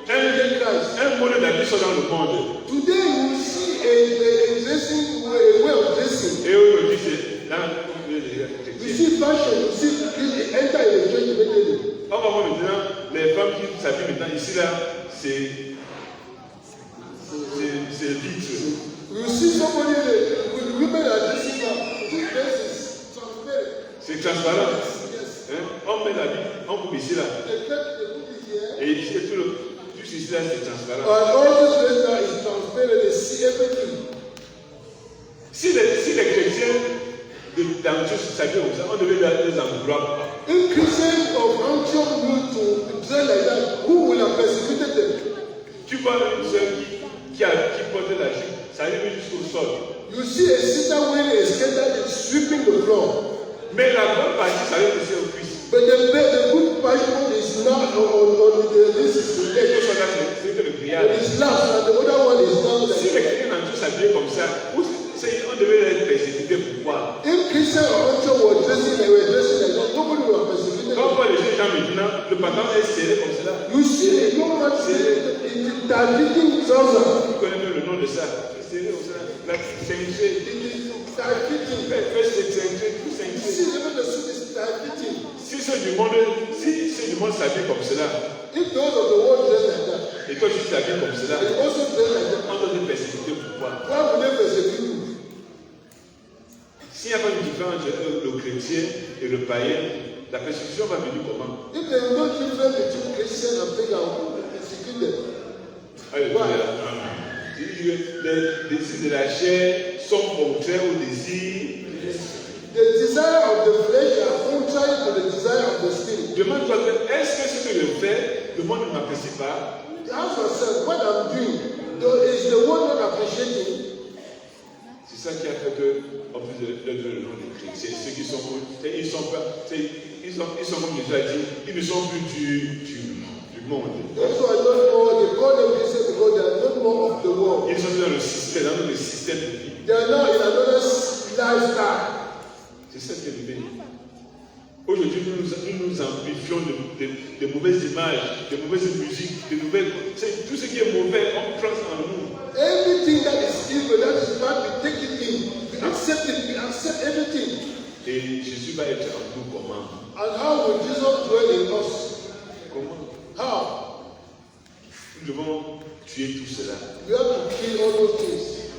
un mode d'habitude dans le monde. Today you see a dressing way of dressing. Et aujourd'hui, c'est dans You see fashion, you see enter in the church immediately. on va voir maintenant les femmes qui s'habillent maintenant ici là, c'est vitre. You see somebody with women are dressing now. This dress is transparent. C'est transparent. Yes. Hein? On met la vie, on coupe ici là. The put it here. Et ici, tout ici là, c'est transparent. And all this dress now is transparent. They see everything. Si les chrétiens d'Antioche s'habillent comme ça, on devait les encourager. If Christians of Antioch knew to dress like that, who will have persecuted them? Tu vois une sœur qui portait la jupe, ça arrive jusqu'au sol. You see a sister wearing a skirt that is sweeping the floor. Mais la bonne partie, ça arrive aussi aux cuisses. But the good portion is not on this is the Et tout leg. ça là, c'est le grillage. It's last and the other one is down Si there. les chrétiens d'Antioche s'habillaient comme ça, on devait les persécuter. Pourquoi? If Christians of Antioch were dressing like that, nobody would have persecuted Quand on them. voit les jeunes gens maintenant, le pantalon est serré comme cela. You see a young man saying that fitting trousers. Vous connaissez même le nom de ça. C'est serré comme cela. La cintrée. It is tight fitting. Fais cette cintrée, tout You cintré. see even the suit is tight fitting. Si ceux du monde s'habillent comme cela, If those of the world dress like that, et toi tu t'habilles comme cela, they also dress like that. on doit te persécuter. Pourquoi? Why would they persecute you? S'il n'y a pas une différence entre le chrétien et le païen, la persécution va venir comment? If there is no difference between Christian and pagan, who will persecute them? Alléluia. Les désirs de la chair sont contraires aux désirs. The desire of the flesh are contrary to the desire of the spirit. Demande-toi, est-ce que ce que je fais, le monde ne m'apprécie pas? Ask yourself, what I'm doing, though, is the world not appreciating? C'est ça qui a fait que, en plus de le nom des chrétiens, ceux qui sont ils sont comme Jésus a dit, ils ne sont plus du monde. Those who are not more, they call them Christians because they are not more of the world. Ils sont dans le système de vie. They are now in another lifestyle. C'est ça qui est arrivé. Aujourd'hui, nous nous amplifions de mauvaises images, de mauvaises musiques, de nouvelles. Tout ce qui est mauvais, on prend ça en nous. Everything that is evil, that is bad, we take it in. We accept it. We accept everything. Et Jésus va être en nous comment? And how will Jesus dwell in us? Comment? How? Nous devons tuer tout cela. We have to kill all those things.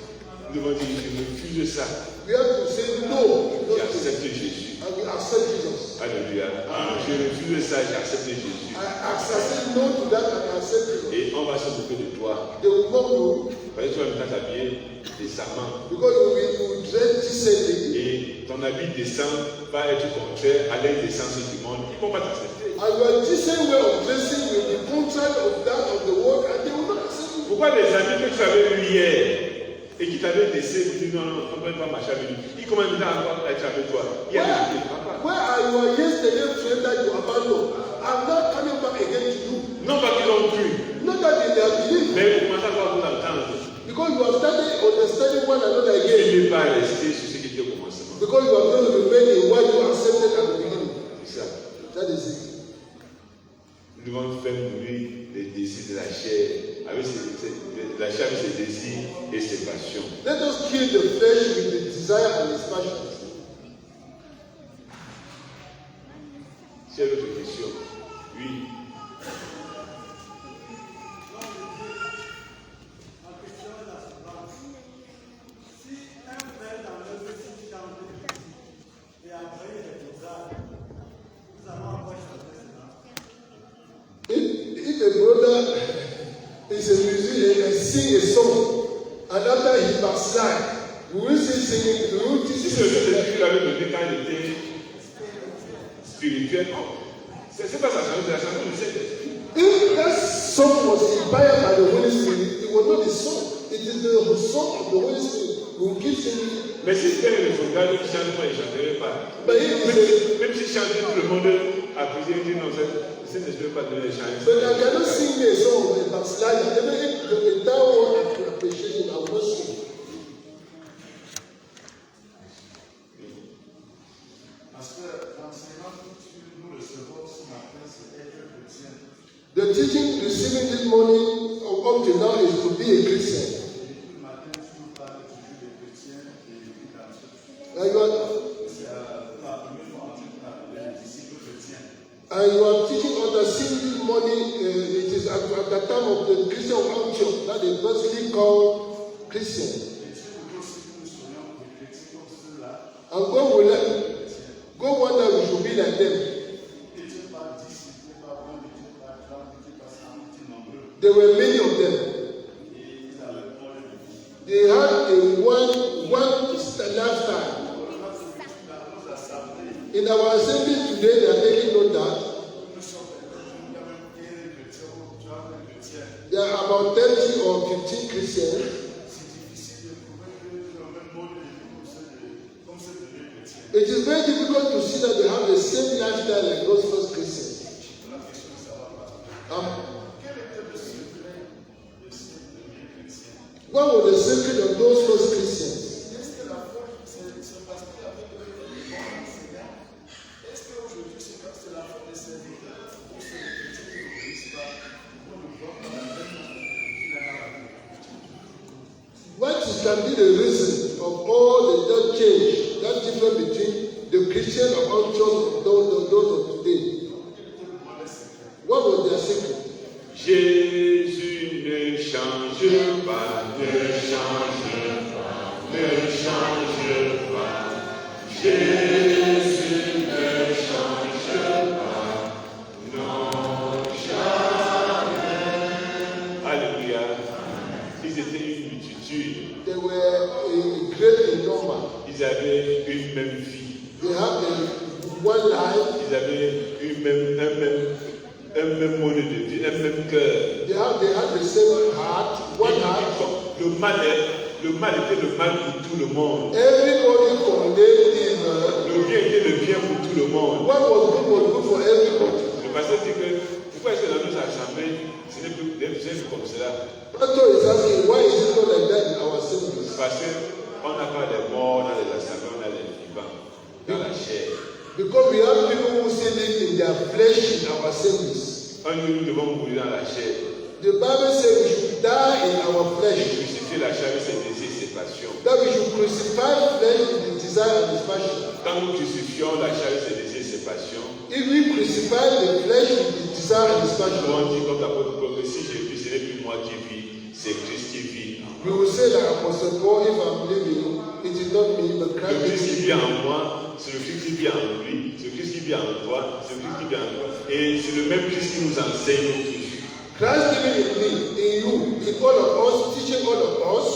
Nous devons dire, je refuse ça. We have to say no. J'accepte Jésus. And we accept Jesus. Alléluia. Je refuse ça, j'accepte Jésus. I say no to that and I accept Jesus. Et on va s'occuper de toi. They will come to Parce que tu vas me t'habiller décemment. because you will dress decently. Et ton habit décent va être contraire à l'indécence du monde. Ils ne vont pas t'accepter. And your decent way of dressing will be contrary of that of the world and they will not accept you. Pourquoi les amis que tu avais eus hier et qui t'avaient laissé, vous disent non, on ne peut pas marcher avec nous. Ils commencent maintenant à être avec toi. Hier, ils ne pas. Where are your yesterday friends that you abandoned? I'm not coming back again to you. Non pas qu'ils ont cru, Not that they are believing. mais ils commencent à vous entendre. Because you have started understanding one another Il again. n'est pas resté sur ce qui était au commencement. Because you have not remained in what you accepted at the beginning. C'est ça. That is it. Nous devons faire mourir les désirs de la chair, la chair avec ses désirs et ses passions. Let us kill the flesh with the desire and its passions. C'est l'autre question. Oui. If a brother is a musician and sing a song, and after he backslide, we will see singing, we will Si teach c'est le him. Jésus l'avait donné quand il était spirituel, non. C'est pas sa chanson, c'est la chanson du Saint-Esprit. If that song was inspired by the Holy Spirit, it was not the song, it is the song of the Holy Spirit. We will keep singing. Mais si c'était le sondage qui chante, il ne chanterait pas. But if Même si chantait, tout le monde appréciait, il dit non, le Saint-Esprit ne peut pas donner les chansons. but I cannot sing a song with a backslider. Even if the entire world appreciation, I will not sing. Parce que l'enseignement que tu The teaching receiving this morning up to now is to be a Christian. And you are teaching others since this morning, it is at the time of the Christian Antioch that is basically called Christian. And God want that we should be like them. There were many of them. They had a one lifestyle. In our assembly today, they are taking note that there are about 30 or 15 Christians. It is very difficult to see that they have the same lifestyle like those first Christians. What was the secret of those first Christians? What can be the reason of all that change, that difference between the Christian of Antioch and those of today? What was their secret? Jésus ne change pas, ne change pas, ne change pas. Jésus ne change pas, non jamais. Alléluia. Ils étaient une multitude. They were a great number. Ils avaient une même vie. They had one life. Ils avaient un même mode de vie, un même cœur. They had the same heart, one heart. Le mal était le mal pour tout le monde. Everybody condemned him. Le bien était le bien pour tout le monde. What was good for everybody. Le pasteur dit que pourquoi est-ce que dans nos assemblées, ce n'est plus comme cela? Pastor is asking, why is it not like that in our assemblies? Parce qu'on n'a pas les morts dans les assemblées, on a les vivants dans la chair. Because we have people who say live in their flesh in our assemblies. Nous devons mourir dans la chair. The Bible says we should die in our flesh. Crucifier la chair avec ses désirs, ses passions. That we should crucify flesh with the desire and the passion. Quand nous crucifions la chair avec ses désirs, ses passions, if we crucify the flesh with the desire and the passion, on dit comme l'apôtre Paul que si je vis, ce n'est plus moi qui vis, c'est Christ qui vit. We will say like Apostle Paul, if I'm living, it is not me, but Christ. Le Christ qui vit en moi, c'est le Christ qui vit en lui, c'est le Christ qui vit en toi, c'est le Christ qui vit en toi. Et c'est le même Christ qui nous enseigne toujours. Christ living in me, in you, in all of us, teaching all of us.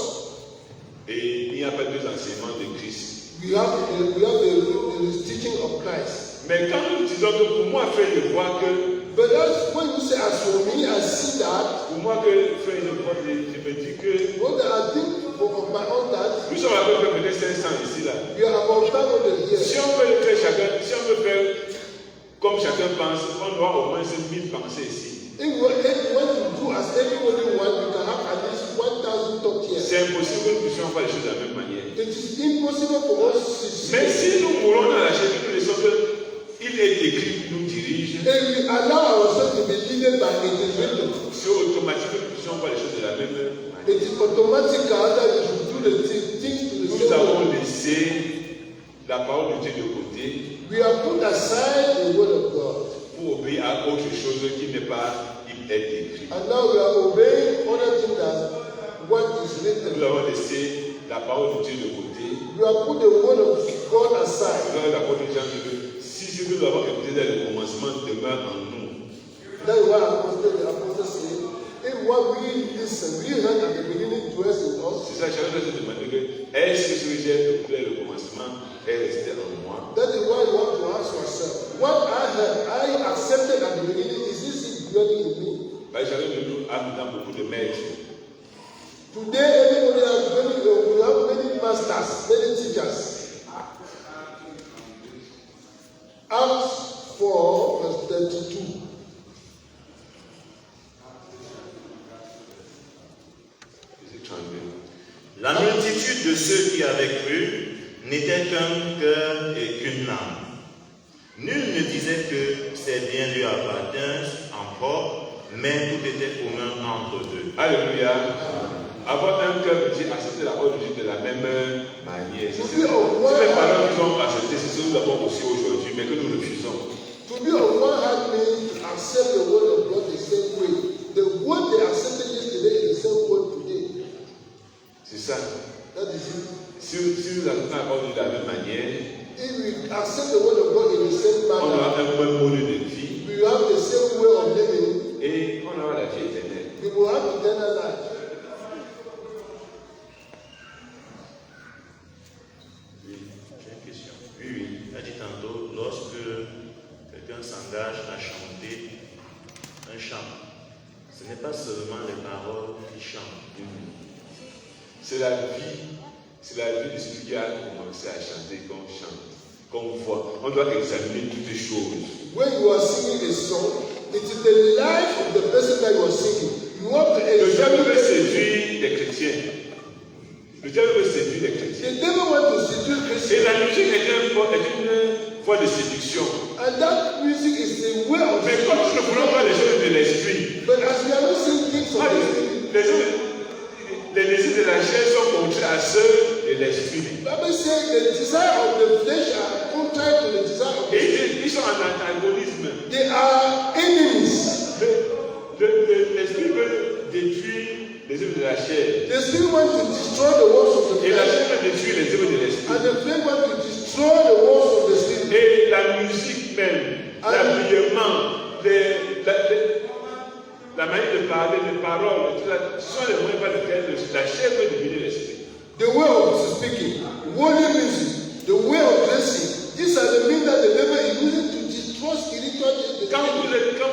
Et il n'y a pas deux enseignements de Christ. We have the teaching of Christ. Mais quand nous disons que pour moi, frère, je vois que. But that's when you say, as for me, I see that. Pour moi, que frère, je me dis que. What I think of my own that. Nous sommes à peu près peut-être 500 ici là. We are about 500 years. Si on veut faire chacun, si on veut faire comme chacun pense, on doit au moins 1000 pensées ici. If we want to do as everybody wants, we can have at least 1,000 thoughts here. C'est impossible que nous puissions faire les choses de la même manière. It is impossible for us to see. Mais si nous mourons dans la chair, nous laissons qu'il est écrit qui nous dirige. And we allow ourselves to be led by it is written. C'est automatique que nous puissions faire les choses de la même manière. It is automatic that we should do the things to the Nous same avons way. laissé la parole de Dieu de côté. We have put aside the word of God. Pour obéir à autre chose qui n'est pas être écrit. And now we are obeying other things than what is written. Nous avons laissé la parole de Dieu de côté. We have put the word of God aside. Nous avons la parole de Jean que si ce que nous avons écouté dès le commencement demeure en nous. That's why the apostle said, if what we listen, we heard at the beginning dwells in us. C'est ça, chacun doit se demander que est-ce que ce que j'ai écouté dès le commencement est resté en moi? That is why we want to ask ourselves, what I heard, I accepted at the beginning, is this dwelling in me? Chacun de nous a maintenant beaucoup de maîtres. Today, everybody has we have many masters, many teachers. Acts 4, verse 32. La multitude de ceux qui avaient cru n'était qu'un cœur et qu'une âme. Nul ne disait que ces biens lui appartinssent encore, mais tout était commun entre eux. Alléluia. Avoir un cœur qui accepter la parole de Dieu de la même manière. Si les paroles nous ont accepté, c'est ce que nous avons aussi aujourd'hui, mais que nous refusons. To be on one hand means to accept the word of God the same way. The word they accepted yesterday is the same word today. C'est ça. That is it. Si nous acceptons la parole de Dieu de la même manière, If we accept the word of God in the same on manner, aura un bon mode de vie we have the same way of living, et on aura la vie éternelle. we will have eternal life. Oui, j'ai une question. Oui. Il a dit tantôt, lorsque quelqu'un s'engage à chanter un chant, ce n'est pas seulement les paroles qui chantent. C'est la vie de celui qui a commencé à chanter qu'on chante, qu'on voit. On doit examiner toutes les choses. When you are singing a song, it is the life of the person that you are singing. You have to Le diable veut examine. séduire des chrétiens. Le diable veut séduire des chrétiens. The devil wants to seduce Et Christians, la musique est une voie de séduction. and that music is the way of. Mais comme nous ne prenons pas les choses de l'esprit, But as we are not seeing things of the spirit, les désirs de la chair sont contraires à ceux de l'esprit. Bible says the desire of the flesh are contrary to the desire of the Et spirit. ils sont en antagonisme. They are enemies. L'esprit veut détruire les œuvres de la chair. The spirit wants to destroy the works of the Et la flesh, chair veut détruire les œuvres de l'esprit. and the flesh wants to destroy the works of the spirit. Et la musique même, l'habillement, la manière de parler, les paroles, tout ça, ce sont les moyens par lesquels la chair peut dominer l'esprit. The way of speaking, holy music, the way of dressing, these are the means that the devil is using to destroy spiritual. Quand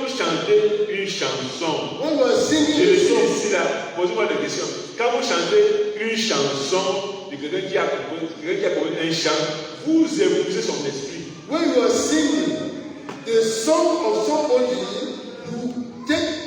vous chantez une chanson, When you are singing je a suis song, ici là, posez-moi des questions. Quand vous chantez une chanson de quelqu'un qui a composé un chant, vous épousez son esprit. when you are singing the song of somebody, you take.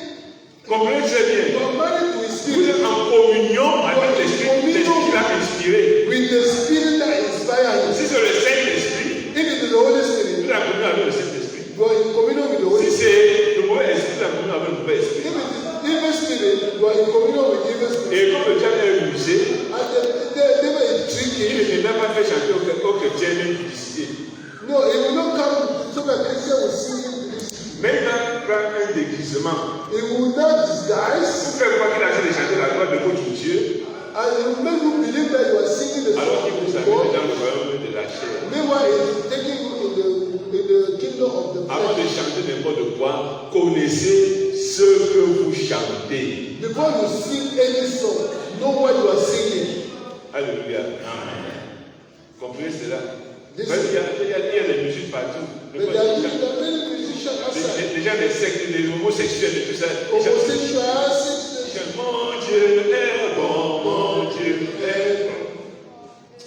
Comprenez très You bien. are married to his Vous spirit. êtes en communion avec l'esprit qui l'a inspiré. With the spirit that inspires Si you. c'est le Saint-Esprit, If it is the Holy vous Spirit, êtes en communion avec le Saint-Esprit. you are in communion with the Holy Si Spirit. c'est le mauvais esprit, vous êtes en communion avec le mauvais If esprit. it is evil spirit, you are in communion with evil spirit. Et comme le diable est rusé, And the devil is il tricky. ne n'a pas fait chanter aux chrétiens une publicité. No, it will not come so that Christian will sing this. Mais il va prendre un déguisement. It will not disguise, Vous faites quoi qu'il a fait de chanter la gloire de votre Dieu, and it will make you believe that you are singing the alors song qu'il vous of a mis God. dans le royaume de la chair. Meanwhile, it is taking you in the kingdom of the Avant de flesh. chanter n'importe quoi, connaissez ce que vous chantez. Before you sing any song, know what you are singing. Alléluia. Amen. Comprenez cela? This- Il y a des musiques partout. But there are many musicians outside. Les gens des sectes, les homosexuels et tout ça. Ils chantent, Homosexuals, ils chantent, mon Dieu est bon, mon Dieu est bon.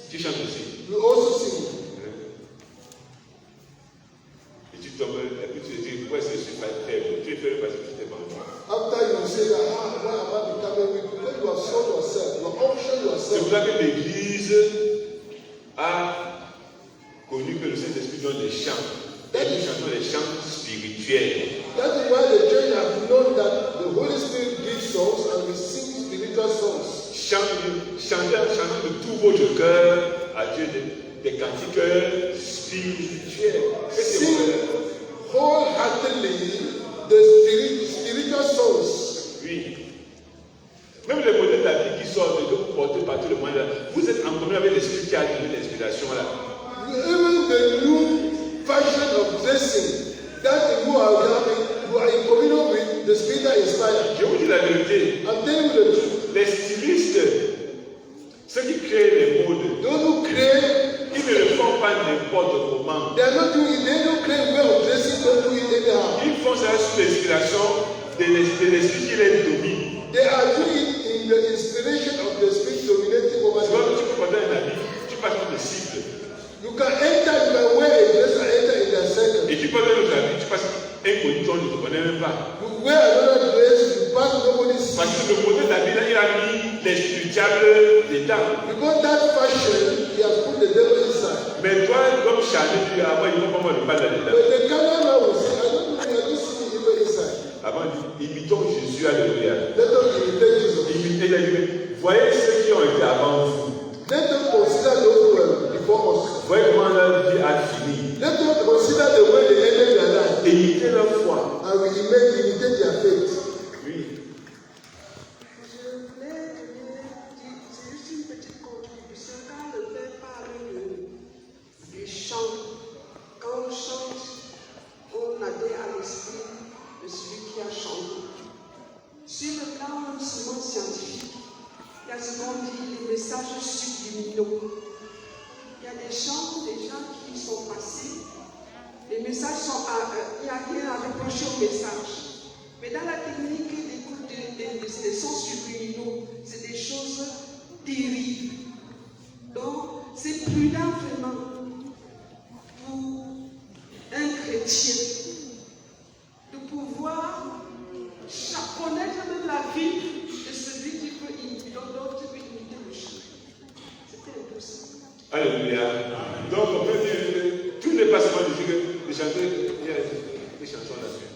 Tu chantes aussi. you also sing. Et tu tombes, et puis tu te dis, pourquoi je suis pas faible? Tu es faible parce que tu t'es vendu. After you say that, why am I becoming weak? Because you have sold yourself, you have auctioned C'est pour yourself. ça que l'Église a connu que le Saint-Esprit donne des chants. Et nous chantons des chants spirituels. That is why the church has known that the Holy Spirit gives songs and we sing spiritual songs. Chantez de tout votre cœur à Dieu des cantiques spirituels. Sing wholeheartedly the spiritual songs. Oui. Même les modèles d'habits qui sortent et que vous portez partout le monde, vous êtes en communion avec l'Esprit qui a donné l'inspiration là. Even the new fashion of dressing that you are having, you are in communion with the spirit that inspires. Je vous dis la vérité, I'm telling you the truth. les stylistes, ceux qui créent les modes, Those who create, ils ne le font pas n'importe comment. they are not doing it, they don't create way of dressing, don't do it anyhow. Ils font ça sous l'inspiration de l'esprit qui les domine. They are doing it in the inspiration of the spirit dominating over Tu vois, them. tu peux porter un habit, tu passes par des cycles. You can enter, you can wear a dress and enter in their circle. Et tu portes un autre habit, tu passes un condition, tu ne te connais même pas. You wear another dress, you pass nobody Parce sees. que le modèle d'habit là, il a mis l'esprit du diable dedans. Because that fashion, he has put the devil inside. Mais toi, comme nous charger, puis avant, il ne faut pas moi de pas d'aller là. But the Canaan man will say, I don't see the evil inside. Avant, imitons Jésus, alléluia. Let them imitate Jesus. Il a dit, voyez ceux qui ont été avant vous. Let them consider those who were before us. Voyez comment leur vie a fini. Let them consider the way they ended their life. Imitez leur foi. And we imitate their faith. Oui. Je voulais dire, c'est juste une petite contribution. Quand le père parle du chant, quand on chante, on adhère à l'esprit de celui qui a chanté. Sur le plan même seulement scientifique, il y a ce qu'on dit les messages subliminaux. Il y a des chants, des gens qui sont passés. Les messages sont, il n'y a rien à reprocher au message. Mais dans la technique d'écoute des sons subliminaux, c'est des choses terribles. Donc, c'est prudent vraiment pour un chrétien de pouvoir connaître même la vie de celui qui peut imiter, dont tu peux imiter le chant. C'était un peu ça. Alléluia. Donc, on peut dire que tout n'est pas seulement de chanter, il y a des chansons là-dessus.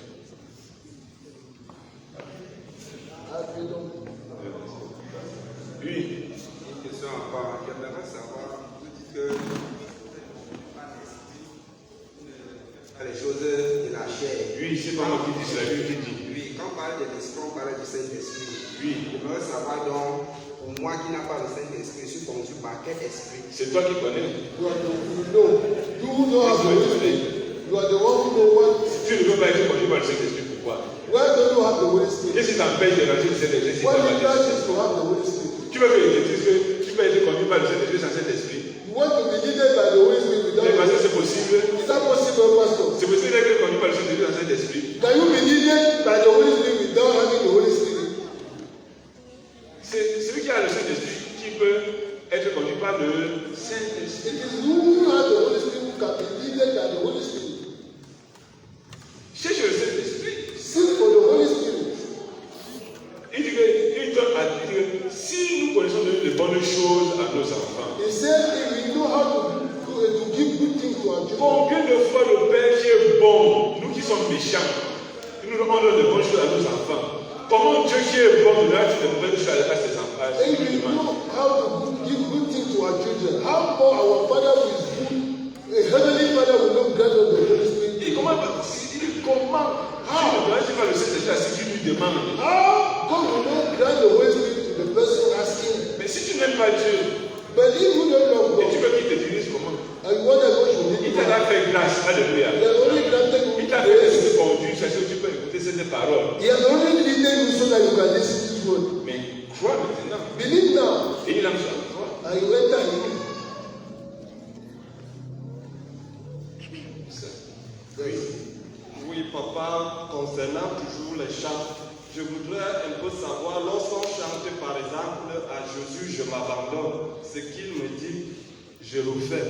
Oui. Une question encore. J'aimerais savoir, vous dites que les choses de la chair. Oui, c'est pas moi qui dis, c'est la Bible qui dit. Oui, quand on parle de l'esprit, on parle du Saint-Esprit. Oui. J'aimerais savoir donc, pour moi qui n'a pas le Saint-Esprit, je suis conduit par quel esprit? C'est toi qui connais. You know how to read. You are the one who know what. Tu ne veux pas être conduit par le Saint-Esprit, pourquoi? Why don't you have the Holy Spirit? Qu'est-ce qui t'empêche de ranger le Saint-Esprit? Why do you guys to have the Holy Spirit? Tu veux que je te dise que tu peux être conduit par le Saint-Esprit sans Saint-Esprit? You want to be leaded by the Holy Spirit without Mais the parce que Holy c'est possible. Spirit? Is that possible, Pastor? C'est possible d'être conduit par le Saint-Esprit sans Saint-Esprit. Can you be leaded by the Holy Spirit without having the Holy Spirit? C'est celui qui a le Saint-Esprit qui peut être conduit par le Saint-Esprit. It is who has the Holy Spirit who can be leaded by the Holy Spirit. Cherche le Saint-Esprit. Seek for the Holy Spirit. Il dit que si nous connaissons de bonnes choses à nos enfants, He said if we know how to give good things to our children. combien de fois le Père qui est bon, nous qui sommes méchants, nous demandons de bonnes choses à nos enfants. Comment Dieu qui est bon donnera de bonnes choses à ses enfants? If we know how to give good things to our children, how more our Father who is good, a heavenly Father will not grant us the Holy Spirit. Il dit comment tu ne dois pas le Saint-Esprit à ce que tu lui demandes. How God will not grant the Holy Spirit to the person asking. Mais si tu n'aimes pas Dieu, But if you don't love et tu God, veux qu'il te dirige comment? and you want God to lead Il you, t'a fait grâce, alléluia. He has only granted Il you t'a fait grace. laisser conduire, c'est ce que tu peux écouter ces paroles. He has only leaded you so that you can listen to His word. Mais crois maintenant. Believe now, Et il a besoin de toi. and you enter in Him. Oui, papa, concernant toujours les chants, je voudrais un peu savoir, lorsqu'on chante par exemple à Jésus, je m'abandonne, ce qu'il me dit, je le fais.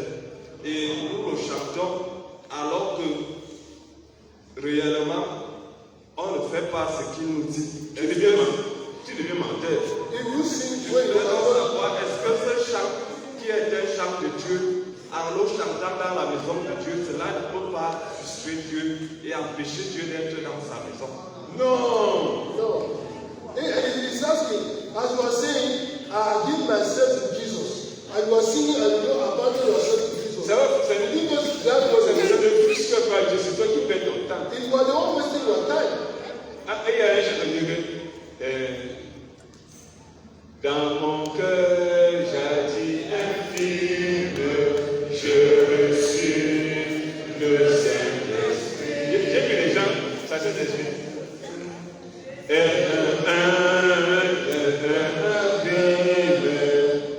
Et nous le chantons alors que réellement, on ne fait pas ce qu'il nous dit. Tu deviens menteur. If you sing Je when you voudrais donc are savoir, est-ce que ce chant qui est un chant de Dieu, en le chantant dans la maison de Dieu, cela ne peut pas frustrer Dieu et empêcher Dieu d'être dans sa maison? Non. no. He's asking, as you are saying, I give myself to Jesus, and you are singing and you don't abandon yourself to Jesus. Ça ne You just grab yourself. te frustre pas, Dieu, c'est toi qui perds ton temps. If you are the one wasting your time, Il y a un chant qui dit dans mon cœur, jadis infime, je reçus le Saint-Esprit. J'ai vu les gens, ça Saint-Esprit.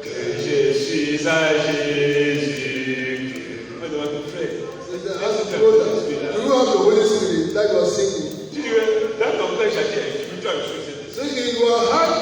Que je suis à Jésus. On demande au frère. as you know that, do you have the Holy Spirit that you are singing? Tu dis, dans ton cœur, jadis infime, tu as reçu le Saint-Esprit. So in your heart,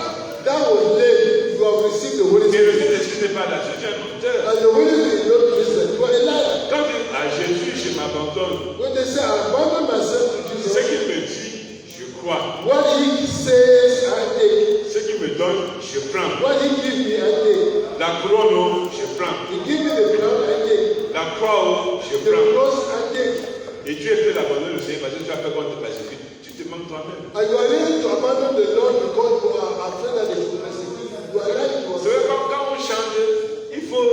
that was laid, you have received the Holy Mais le Spirit. Saint-Esprit n'est pas là, tu es un menteur. And the Holy Spirit is not present. You are a liar. Quand tu dis à Jésus, je m'abandonne, When they say, I abandon myself to ce Jesus, qu'il me dit, je crois. what He says, I take. Ce qu'il me donne, je prends. What He gives me, I take. La couronne, je prends. He gives me the crown, I take. La croix, je The prends. cross I take. Et tu es prêt d'abandonner le Seigneur parce que tu as peur qu'on te persécute. Tu te manques toi-même. And you are ready to abandon the Lord because you are afraid that they will persecute you. You are right to C'est vrai, quand on chante, il faut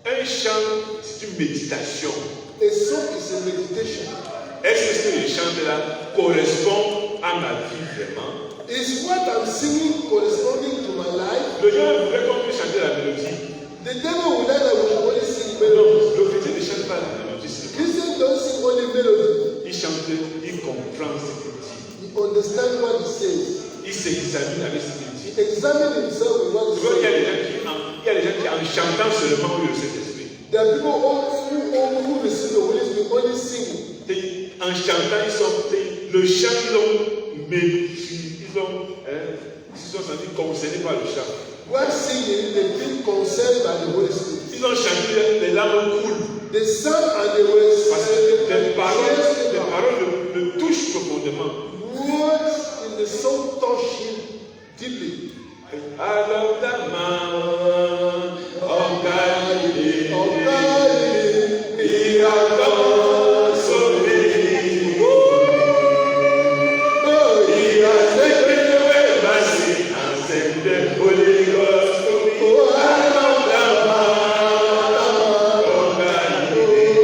un chant, c'est une méditation. A song is a meditation. Est-ce que ce que je chante là correspond à ma vie vraiment? Is what I'm singing corresponding to my life? Le diable voudrait qu'on puisse chanter la mélodie. The devil would like that we should only sing Non, melody. le chrétien ne chante pas la mélodie. Christians don't sing only melody. Il chante, il comprend ce qu'il dit. He understands what he says. Il s'examine avec ce qu'il dit. He examines himself with what he Tu vois, il y a says. des gens qui, en chantant seulement, ont eu le Saint-Esprit. There are people who receive the Holy Spirit only singing. Et en chantant, le chant, ils sont sentis concernés par le chant. While singing, they feel concerned by the Holy Spirit. Ils ont chanté, les larmes coulent. They sang and they were Parce que les paroles le touchent profondément. words in the song touch him deeply. Alors ta main, oh Galilée, il a tant sauvé. Il a sécré de passer un scène de Holy Ghost. Alors ta main, oh Galilée.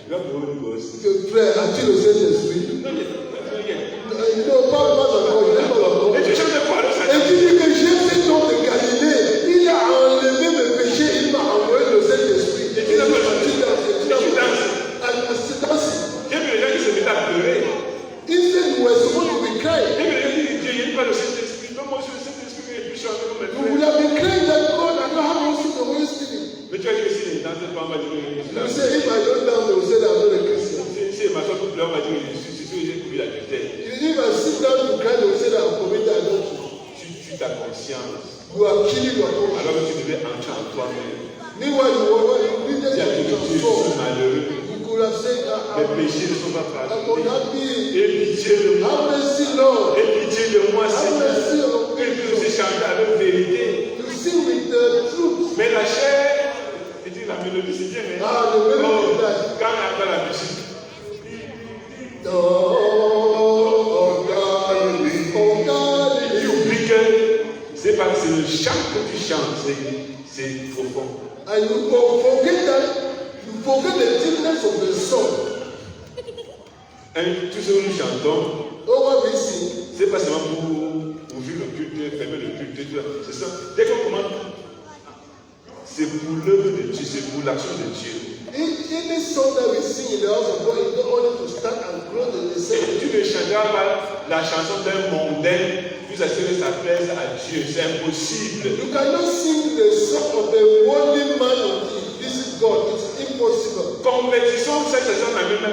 Tu as le Holy Ghost. Que frère, as-tu le Saint-Esprit? Non, Non, pas encore. Il n'est pas encore. et tu chantes quoi alors ça? Et tu dis que Jésus, homme de Galilée, il a enlevé mes péchés, il m'a envoyé le Saint-Esprit. Et tu n'as pas chanté. Tu danses. J'ai vu les gens qui se mettent à pleurer. Instead, you were supposed to be J'ai crying. vu les gens qui disent, Dieu, il n'y a pas le Saint-Esprit. Donc moi, je suis le Saint-Esprit, mais je suis chanter comme un You frère. would have been crying that God, I don't have also the Holy Spirit. Mais tu as dit que si les danses pas, on va dire que je suis You là. say, if I don't dance, they will say that I'm not a Christian. Si ma soeur coupe là, on va dire que je suis j'ai commis l'adultère. If I sit down to cry, they will say that I'm committed adultery. Tu tues ta conscience. You are killing your conscience. Alors que tu devais entrer en toi-même. Meanwhile, you needed Tu as to dit que tu es transform. malheureux. You could have said, Mes péchés ne sont pas I'm pardonnés. unhappy. Aie pitié de moi. Have mercy, Lord. Aie pitié de moi, Have Seigneur. mercy on Que je me. sais chanter avec vérité. You sing with the truth. Mais la chair, tu dis la mélodie, c'est bien, mais Ah, the melody oh, is nice. quand on entend la musique, Oh, God, oh, God. tu oublies que c'est pas c'est le chant que tu chantes, c'est profond. And you forget that, you forget the deepness of the song. Tout ce que nous chantons, Oh, what we sing, c'est pas seulement pour ouvrir le culte, fermer le culte, c'est ça. Dès qu'on commence, c'est pour l'œuvre de Dieu, c'est pour l'action de Dieu. any song that we sing in the house of God is not only to stand and grow the Et same. tu ne chanteras pas la chanson d'un mondain jusqu'à ce que ça plaise à Dieu, c'est impossible. You cannot sing the song of a worldly man until this is God. It's impossible. Convertissons cette chanson en même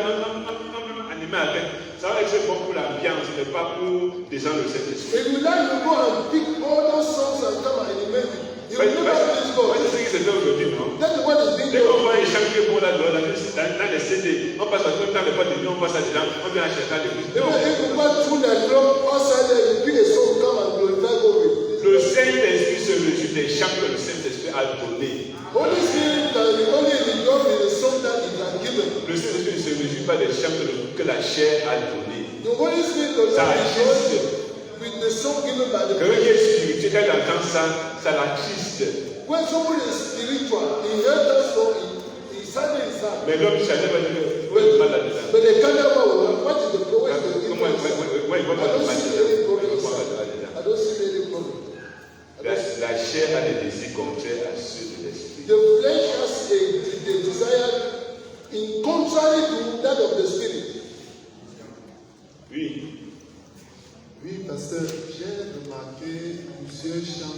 animé avec. Ça va être bon pour l'ambiance, mais pas pour des gens de cet esprit. If you like to go and pick all those songs and come and animate it, you will never please God. C'est ce qui se fait aujourd'hui, non? That's what is being Dès qu'on done. voit un chant qui est bon là, dans les CD, on passe à tout dans les boîtes de nuit, on passe à dedans, on vient acheter à l'église. Even Non. if you go through the club outside there, you pick a song, come and glorify God with. Le Saint-Esprit se réjouit des chants que le Saint-Esprit a donnés. Holy Spirit can only rejoice in the song that He has given. Le Saint-Esprit ne se réjouit pas des chants que la chair a donnés. The Holy Spirit does Ça not rejoice attriste. with the song given by the Quelqu'un qui est spirituel, quand il entend ça, ça l'attriste. When somebody is spiritual, he heard that song, he sang it inside. Mais l'homme chantait pas dire, où est le mal là-dedans? But the Canada, what is the problem? Comment il voit I pas le don't mal see any problem. là-dedans? I don't see any problem. La chair a des désirs contraires à ceux de l'esprit. The flesh has a desire in contrary to that of the spirit. Oui. Oui, pasteur, j'ai remarqué plusieurs chants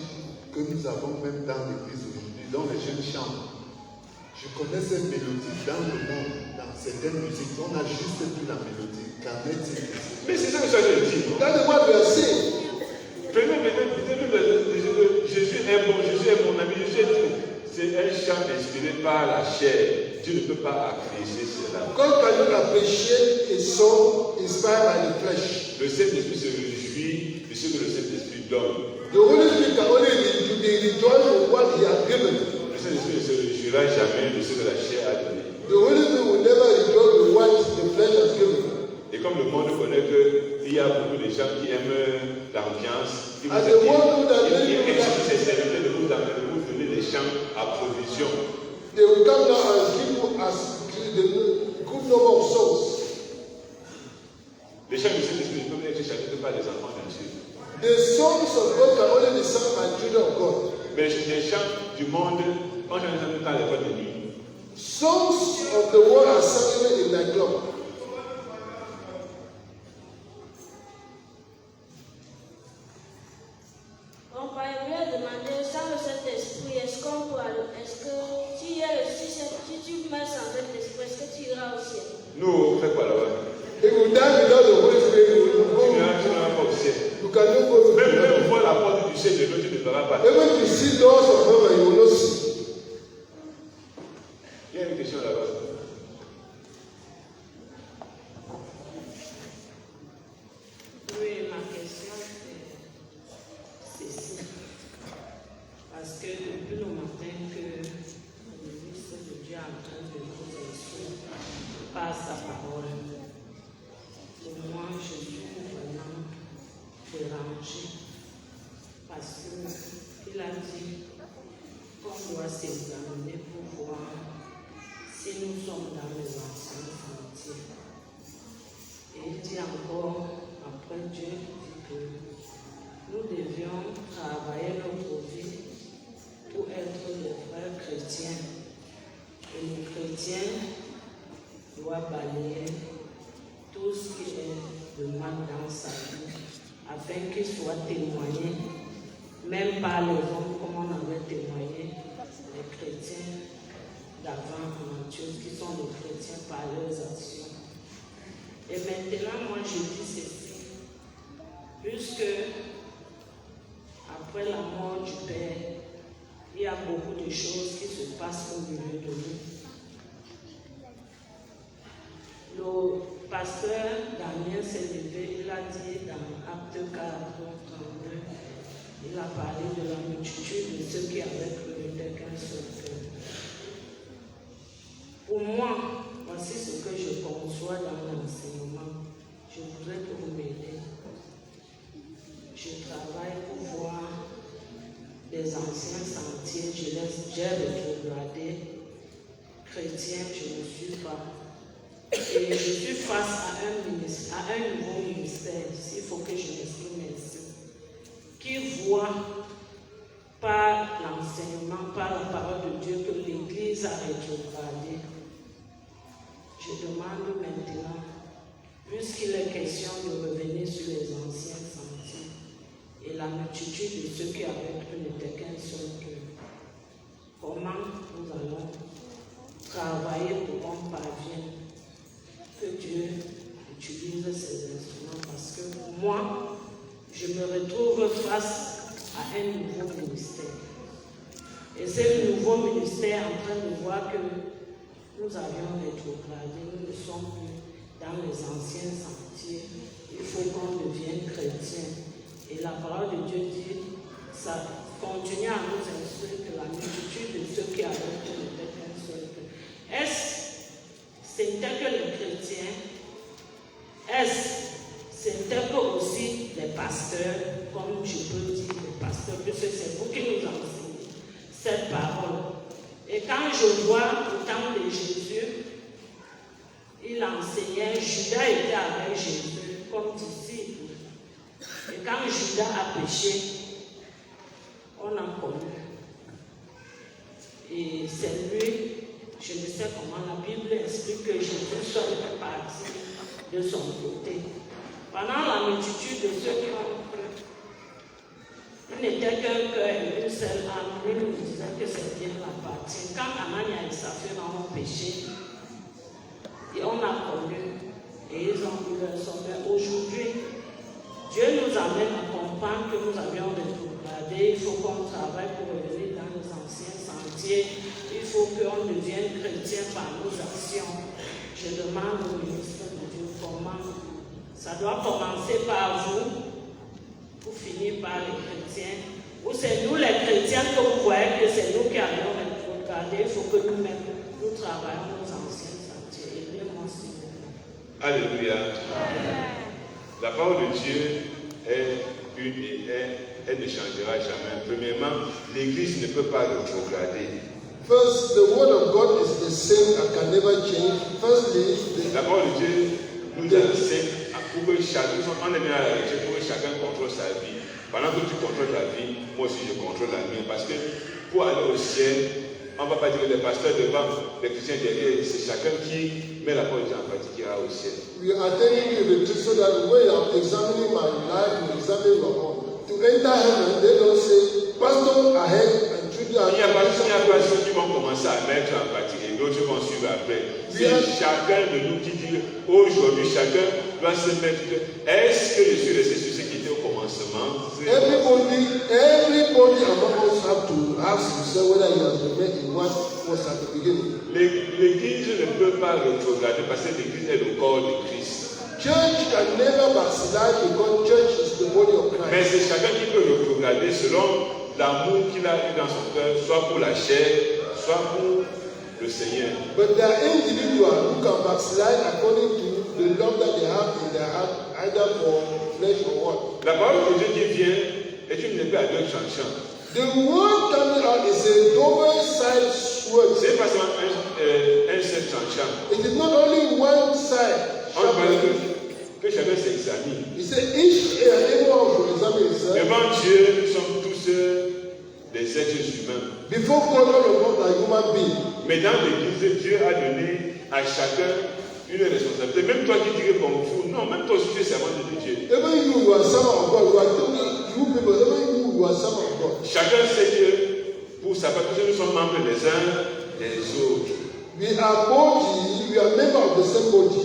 que nous avons même dans l'église aujourd'hui, dont les jeunes chantent. Je connais cette mélodie dans le monde, dans certaines musiques, on a juste vu la mélodie. Qu'en est-il? Mais c'est ça que je dis. That is what we are saying. Jésus est bon, Jésus est mon ami, Jésus est tout. C'est un chant inspiré par la chair. Dieu ne peut pas apprécier cela. God cannot appreciate a song inspired by the flesh. Le Saint-Esprit se réjouit de ce que le Saint-Esprit donne. The Holy Spirit can only be rejoiced with what He has given. Le Saint-Esprit ne se réjouira jamais de ce que la chair a donné. The Holy Spirit will never enjoy the what the flesh has given. Et comme le monde connaît qu'il y a beaucoup de gens qui aiment l'ambiance, qui And the world know that many aiment people that ses serviteurs de vous donner des champs à provision. they will come down and give you as the good number of souls. Les champs du Saint-Esprit ne peuvent être chantés que par des enfants de Dieu. The songs of God can only be sung by children of God. Mais les chants du monde, on chante ça dans les boîtes de nuit. Songs of the world are sung in the club. On va demander sans le Saint-Esprit, est-ce que si tu mets sans Saint-Esprit, est-ce que tu iras au ciel? Nous, on fait quoi là-bas? If you die without the Holy Spirit, you will Tu go. n'iras pas au ciel. You cannot go to Même voir la porte du ciel de l'autre, tu ne verras pas. Even to see doors of heaven, you will not see. Il y a une question là-bas. Oui, ma question c'est ceci. Parce que depuis le matin que le ministre de Dieu est en train de nous instruire par sa parole, pour moi je suis vraiment dérangée. Parce qu'il a dit qu'on doit s'examiner pour voir si nous sommes dans les anciens sentiers. Et il dit encore, après Dieu dit que nous devions travailler notre vie pour être des vrais chrétiens. Et le chrétien doit balayer tout ce qui est de mal dans sa vie, afin qu'il soit témoigné, même par les hommes, comme on avait témoigné les chrétiens d'avant en Antioche, qui sont les chrétiens par leurs actions. Et maintenant, moi je dis ceci, puisque après la mort du Père, il y a beaucoup de choses qui se passent au milieu de nous. Le pasteur Damien s'est levé, il a dit dans Acte 4, 32, il a parlé de la multitude de ceux qui avaient cru qu'un seul cœur. Pour moi, voici ce que je conçois dans l'enseignement. Je voudrais que vous m'aidiez. Je travaille pour voir des anciens sentiers, j'ai rétrogradé. Chrétien, je ne suis pas. Et je suis face à un nouveau ministère, s'il faut que je m'exprime ainsi, qui voit par l'enseignement, par la parole de Dieu que l'Église a rétrogradé. Je demande maintenant, puisqu'il est question de revenir sur les anciens sentiers et la multitude de ceux qui avaient cru n'était qu'un seul cœur, comment nous allons travailler pour qu'on parvienne que Dieu utilise ces instruments? Parce que moi, je me retrouve face à un nouveau ministère. Et ce nouveau ministère est en train de voir que nous avions rétrogradé, nous ne sommes plus dans les anciens sentiers. Il faut qu'on devienne chrétien. Et la parole de Dieu dit, ça continue à nous instruire que la multitude de ceux qui avaient cru n'était qu'un seul cœur. C'était que les chrétiens, c'était que aussi les pasteurs, comme je peux dire les pasteurs, puisque c'est vous qui nous enseignez cette parole. Et quand je vois au temps de Jésus, il enseignait, Judas était avec Jésus comme disciple. Et quand Judas a péché, on a connu. Et c'est lui, je ne sais comment la Bible explique que Jésus seul fait partie de son côté. Pendant la multitude de ceux qui ont cru, il n'était qu'un cœur et une seule âme. Il nous disait que c'est bien la partie. Quand Anania et Saphira ont péché, et on a connu, et ils ont eu leur sauveur. Aujourd'hui, Dieu nous amène à comprendre que nous avions rétrogradé. Il faut qu'on travaille pour revenir dans les anciens sentiers. Il faut qu'on devienne chrétien par nos actions. Je demande au ministre de Dieu comment. Ça doit commencer par vous, pour finir par les chrétiens. Ou c'est nous les chrétiens que vous voyez que c'est nous qui avions rétrogradé. rétrogradé, il faut que nous-mêmes, nous travaillons nos anciens sentiers. Aidez-moi, s'il vous plaît. Alléluia. La parole de Dieu est une et elle ne changera jamais. Premièrement, l'Église ne peut pas rétrograder. First, the word of God is the same and can never change. Firstly, La parole de Dieu nous enseigne pour que chacun, on est bien à la lecture, pour que chacun contrôle sa vie. Pendant que tu contrôles ta vie, moi aussi je contrôle la mienne. Parce que pour aller au ciel, on ne va pas dire que les pasteurs devant, les chrétiens derrière, c'est chacun qui met la parole de Dieu en pratique qui ira au ciel. we are telling you the truth so that when you are examining my life, you examine your own. To enter heaven, they don't say, Pastor ahead and children Il n'y a pas ceux qui vont commencer à mettre en pratique et d'autres vont suivre après. C'est chacun de nous qui dit aujourd'hui, chacun doit se mettre. Est-ce que je suis resté sur ce qui était au commencement? Everybody among us have to ask himself whether he has remained in what was at the beginning. L'Église ne peut pas rétrograder parce que l'Église est le corps de Christ. Church can never backslide because church is the body of Mais Christ. c'est chacun qui peut rétrograder selon l'amour qu'il a eu dans son cœur, soit pour la chair, soit pour le Seigneur. But there are individuals who can backslide according to the love that they have in their heart, either for flesh or what. La parole de Dieu qui vient est une épée à deux tranchants. The word coming out is a double-sided sword. C'est pas seulement un seul tranchant. It is not only one side. On parle que chacun s'examine. He said, each and every one should examine himself. Devant Dieu, nous sommes tous des êtres humains. Before God, all of us are human beings. Mais dans l'Église, Dieu a donné à chacun une responsabilité. Même toi qui dirais comme fou, non, même toi aussi tu es servant de Dieu. Even you are servant of God. You are talking, you people, even you are servant of God. Chacun sait que pour sa part, nous sommes membres les uns des autres. We are body, we are members of the same body.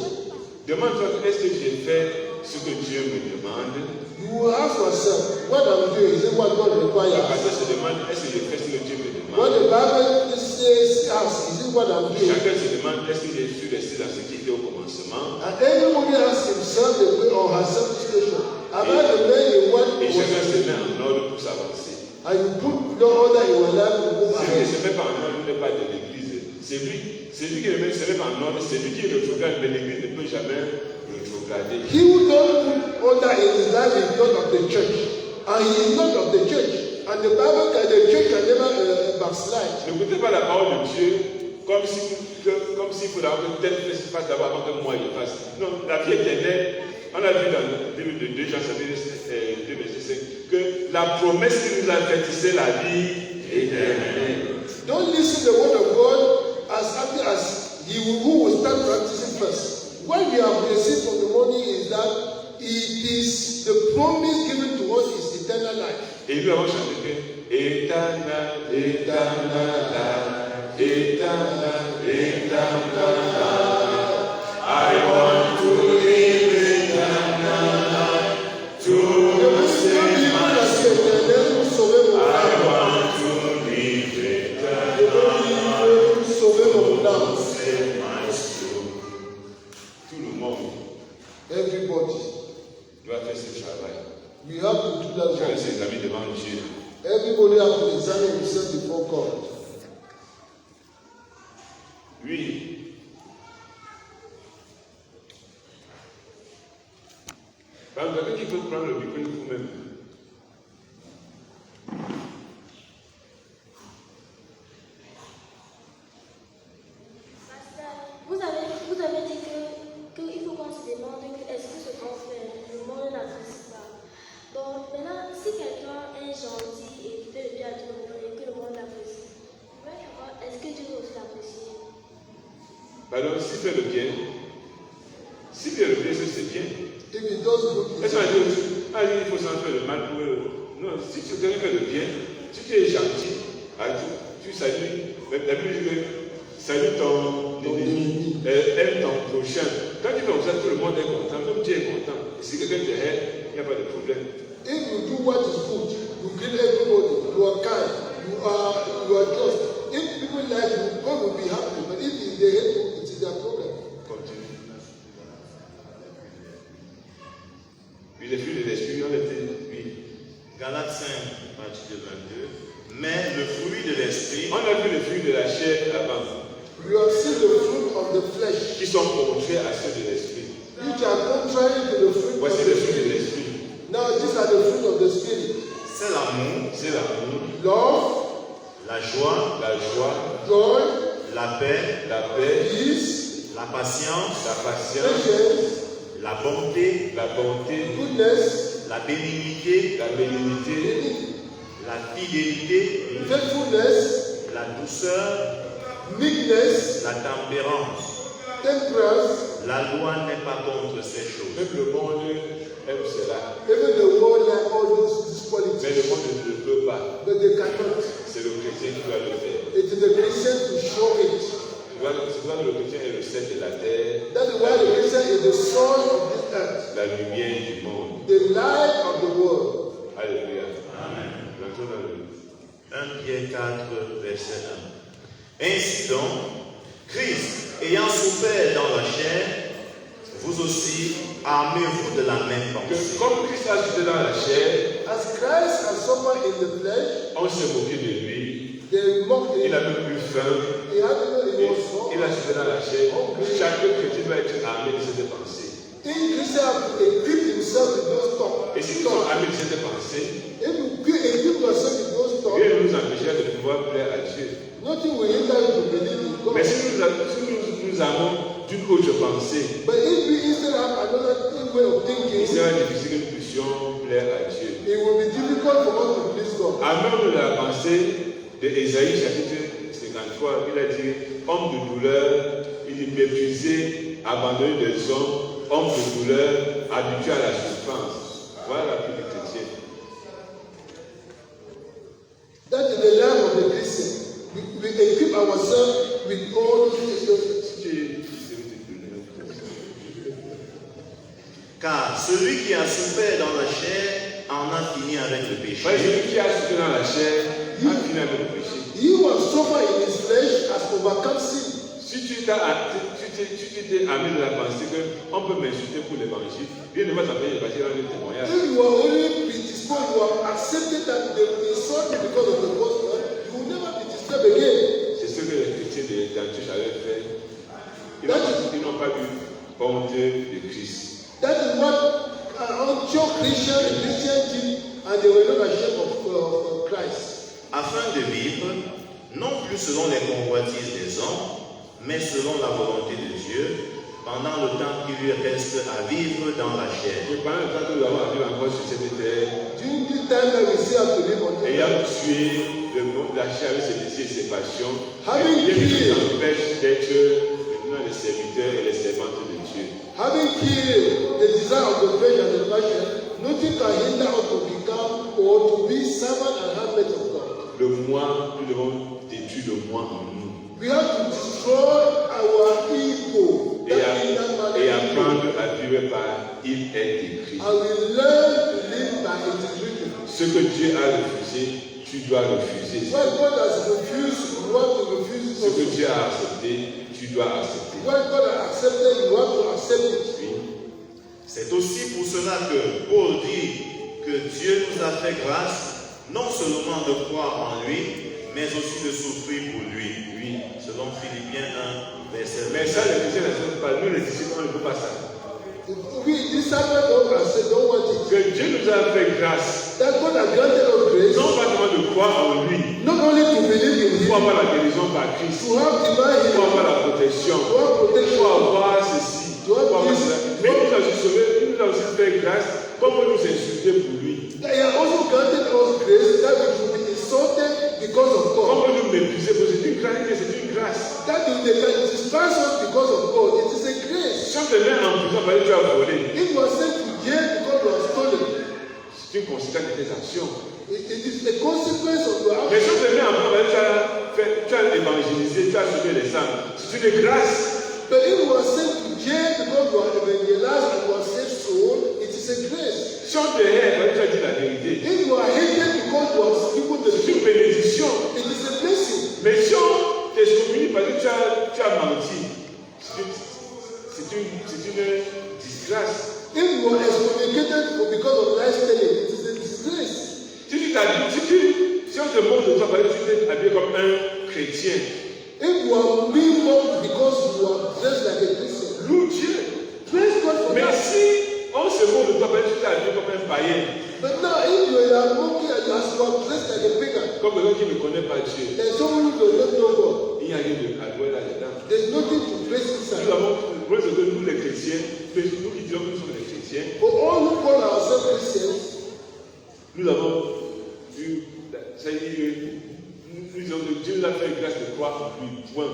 Demande-toi, est-ce que j'ai fait ce que Dieu me demande? You ask yourself, what I'm doing, is it what God Le requires? pasteur se demande, est-ce que j'ai fait ce que Dieu me What demande? the Bible says, ask, is it what I'm doing? Chacun se demande, est-ce que je suis resté dans ce qui était au commencement? And everybody asks himself or herself this question. Am I remain in what Et was chacun se met en ordre pour s'avancer. and you put the order in your life to move Celui qui ne ahead. se met pas en ordre n'est pas de l'Église. C'est lui qui ne se met pas en ordre, c'est lui qui rétrograde, mais l'Église ne peut jamais rétrograder. He who don't put order in his life is not of the church. And he is not of the church. And the Bible can, the church can never backslide. N'écoutez pas la parole de Dieu comme s'il faut d'abord que tel fasse d'abord avant que moi je fasse. Non, la vie éternelle, on a vu dans le livre de 2 Jean 2, verset 5, que la promesse qu'il nous a faite, c'est la vie éternelle. Don't listen to the word of God as he who will start practicing first. What we have received from the morning is that it is the promise given to us is eternal life. Et nous avons chanté que éternel, éternel, éternel, éternel. I want to live eternal to save my soul. I want to live eternal to save my soul. Tout le monde Everybody. doit faire ce travail. We have to do that Chacun work. s'examine devant Dieu. Everybody has to examine himself before God. Oui. Par exemple, quelqu'un qui peut prendre le micro vous-même. Vous avez dit qu'il faut qu'on se demande est-ce que ce qu'on fait, le monde n'apprécie pas. Bon, maintenant, si quelqu'un est gentil et fait le bien à tout le monde et que le monde l'apprécie, est-ce que Dieu veut aussi l'apprécier? Alors, s'il fait le bien, c'est bien. If he does good, Est-ce qu'on dit, il faut s'en faire le mal pour eux? Non, si tu fais le bien, si tu es gentil, tu salues, la Bible dit, salue ton ennemi, aime ton prochain. Quand tu fais comme ça, tout le monde est content, même Dieu est content. Et si quelqu'un te hait, il n'y a pas de problème. if you do what is good, you greet everybody, you are kind, you are just. If people like you, God will be happy. But if they hate you, it is their problem. Continue. Puis les fruits de l'esprit, on était. Oui. Galates 5, partie de 22. Mais le fruit de l'esprit, On a vu le fruit de la chair the flesh, qui sont contraires à ceux de l'esprit. which are contrary to the fruit Voici of les the fruits de Spirit. l'esprit. Now, these are the fruit of the Spirit. C'est l'amour, C'est l'amour, Love, la joie, la joie, joy, la paix, la paix, peace, la patience, la patience, patience, la bonté, la bonté, goodness, la bénignité, la bénignité, la fidélité, faithfulness, la douceur, meekness, la tempérance. temperance. La loi n'est pas contre ces choses. même le monde aime cela. Even the world like all these Mais le qualities, monde ne le veut pas. but they cannot. C'est le chrétien qui doit le faire. It is the Christian to show it. C'est pourquoi le chrétien est le sel de la terre, That is why the Christian is the soul of this earth, la lumière du monde. the light of the world. Alléluia. Amen. Rentrons dans le 1 Pierre 4, verset 1. Ainsi donc, Christ, ayant souffert dans la chair, vous aussi, armez-vous de la même Que pensée. comme Christ a souffert dans la chair, As Christ has suffered in the flesh, on s'est moqué de lui. they mocked Il him. a même eu faim. He had no Et emotion. il a souffert dans la chair. Chaque chrétien doit être armé de cette pensée. In Christian have to equip himself with those thoughts. Et si nous sommes armés de cette pensée, If you equip yourself with those thoughts, rien ne nous empêchera de pouvoir plaire à Dieu. nothing will hinder you to believe in God. Mais si nous avons d'une autre pensée, But if we instead have another way of il thinking, sera difficile que nous puissions plaire à Dieu. it will be difficult for us to please God. Armons-nous de la pensée de Ésaïe chapitre 53, il a dit, homme de douleur, il dit méprisé, abandonné des hommes, homme de douleur, habitué à la souffrance. Voilà la vie du chrétien. That is the life of the Christian. We equip ourselves with all these things. Car celui qui a souffert dans la chair en a fini avec le péché. Ouais, celui qui a souffert dans la chair a fini avec le péché. He who has suffered in his flesh has overcome sin. Si tu t'es amené de la pensée qu'on peut m'insulter pour l'évangile, Dieu ne va t'empêcher de passer dans le témoignage. If you are only predisposed, you have accepted that they will insult you because of the gospel, you will never be disturbed again. C'est ce que les chrétiens d'Antioche avaient fait. Ils n'ont pas eu honte de Christ. That is what Antioch Christian did, and they were not ashamed of Christ. Afin de vivre, non plus selon les convoitises des hommes, mais selon la volonté de Dieu, pendant le temps qui lui reste à vivre dans la chair. Et pendant le temps que nous avons à vivre encore sur cette terre, During this time that we still have to live on earth, ayant tué la chair avec ses désirs et ses passions, Having rien ne killed- nous empêche d'être maintenant les serviteurs et les servantes de Dieu. having killed the desire of the flesh and the passion, nothing can hinder us to become or to be servant and handmaid of God. Le moi, nous devons détruire le moi en nous We have to destroy our ego, et, that inner man et ego, apprendre à vivre par il est écrit. and we learn to live by it is written. Ce que Dieu a refusé, tu dois refuser. What God has refused, you want to refuse it Ce que also. Dieu a accepté, tu dois accepter. What God has accepted, you want to accept it. Oui. C'est aussi pour cela que Paul dit que Dieu nous a fait grâce, non seulement de croire en lui, mais aussi de souffrir pour lui. Oui, selon Philippiens 1, verset Mais 20. ça, les chrétiens ne savent pas. Nous, les disciples, on ne veut pas ça. We disciples don't accept, don't want it. Que Dieu nous a fait grâce, That God has granted us grace, non pas seulement de croire en lui, not only to believe in pour Him, avoir la guérison par Christ, to have divine pour healing, avoir la protection, to have pour protection, avoir ceci, pour avoir cela. Mais il nous a aussi sauvé, il nous a aussi fait grâce, comme nous insulter pour lui, He has also granted us grace that we should be insulted because of God. comme nous mépriser, parce que c'est une grâce, c'est une grâce. That they can despise us because of God. It is a grace. Si on te met en prison parce que tu as volé, If you are sent to jail because you are stolen, c'est une conséquence de tes actions. it is a consequence of your Mais action. si on te met en prison parce que tu as évangélisé, tu as sauvé les âmes, c'est une grâce. But if you are sent to jail because you are evangelized and you are saved soul, it is a grace. Si on te hait parce que tu as dit la vérité, If you are hated because you are speaking the c'est une truth, bénédiction. it is a blessing. Mais si on t'excommunie parce que tu as menti, c'est une disgrâce. If you are excommunicated because of lies telling, it is a disgrace. Si on te montre de toi parce que tu t'es habillé comme un chrétien, If you are being mocked because you are dressed anointing to place inside. Nous les chrétiens, nous qui disons que nous sommes des chrétiens, For all who call ourselves Christians, nous avons eu, nous disons que Dieu nous a fait grâce de croire en lui, point.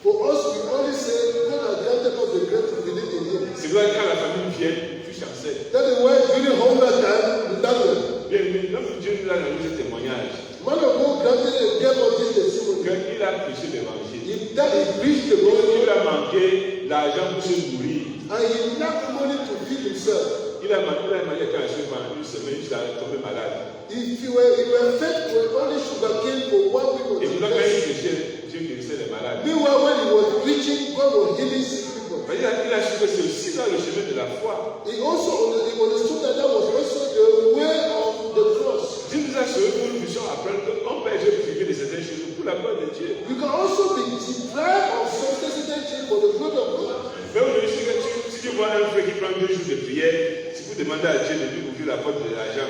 for us we only say God has granted us the grace to believe in Him. C'est vrai que quand la famille vient, tu chancelles. That is why during hunger time we thank them. Bien, mais lorsque Dieu nous a donné ce témoignage, Man of God granted a gave us this testimony. qu'il a prêché l'évangile, If that is preached the gospel, il a manqué l'argent pour se nourrir. and he lacked money to feed himself. Il a manqué quand il a pendant une semaine, il est tombé malade. If he were fed with only sugar cane for 1 week or Et 2 puis quand il days. prêchait, Dieu guérissait les malades. Meanwhile, when he was preaching, God was healing sick people. Mais il a su que c'est aussi ça le chemin de la foi. He understood that that was also the way of the cross. Dieu nous a sauvé pour une mission après qu'on peut être privé de certaines choses pour la gloire de Dieu. You can also be deprived of some certain things for the glory of God. Mais aujourd'hui, si tu vois un frère qui prend 2 jours de prière, si vous demandez à Dieu de lui ouvrir la porte de l'argent,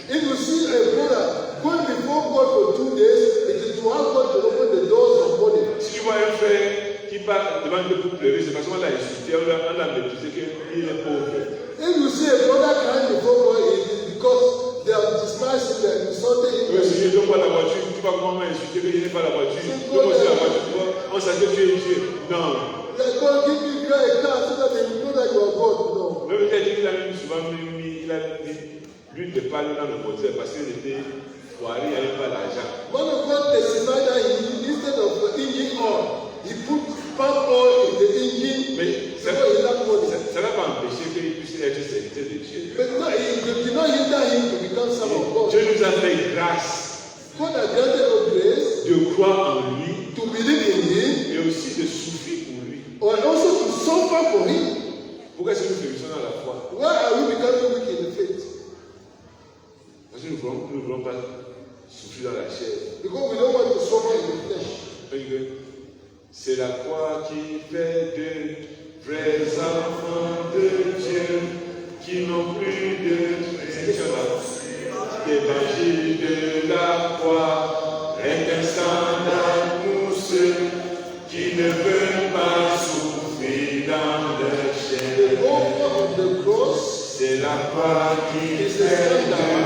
If you see a brother going before God for 2 days, it is to have God to open the doors of money. si tu vois un frère qui part devant Dieu pour pleurer, c'est parce qu'on l'a insulté, on l'a méprisé qu'il est pauvre. If you see a brother crying before God, it is because they have despised him and insulted him. Oui, si je donne pas la voiture, tu vas comment m'insulter que je n'ai pas la voiture. Donne-moi aussi la voiture, tu vois, on sait que tu es Dieu. Non. Like God give me a car so that they know that you are God. No. Même il a même souvent mis, il a mis l'huile de palme dans le moteur parce qu'il était foiré, il n'avait pas l'argent. One of God testified that instead of the engine oil, he put palm oil in the engine. Mais ça ne va pas empêcher qu'il puisse être serviteur de Dieu. But no, it did not hinder him to become son of God. Dieu nous a fait grâce God has granted us grace de croire en lui to believe in him et aussi de souffrir pour lui. and also to suffer for him. Pourquoi est-ce que nous faisions dans la foi? Why are we becoming weak in the faith? Parce que nous ne voulons pas souffrir dans la chair. Because we don't want to suffer in the flesh. Parce que c'est la croix qui fait de vrais enfants de Dieu qui n'ont plus de l'évangile de la croix est un scandale pour ceux qui ne veulent pas souffrir dans leur chair. The offer of the cross C'est la croix qui is fait a de scandal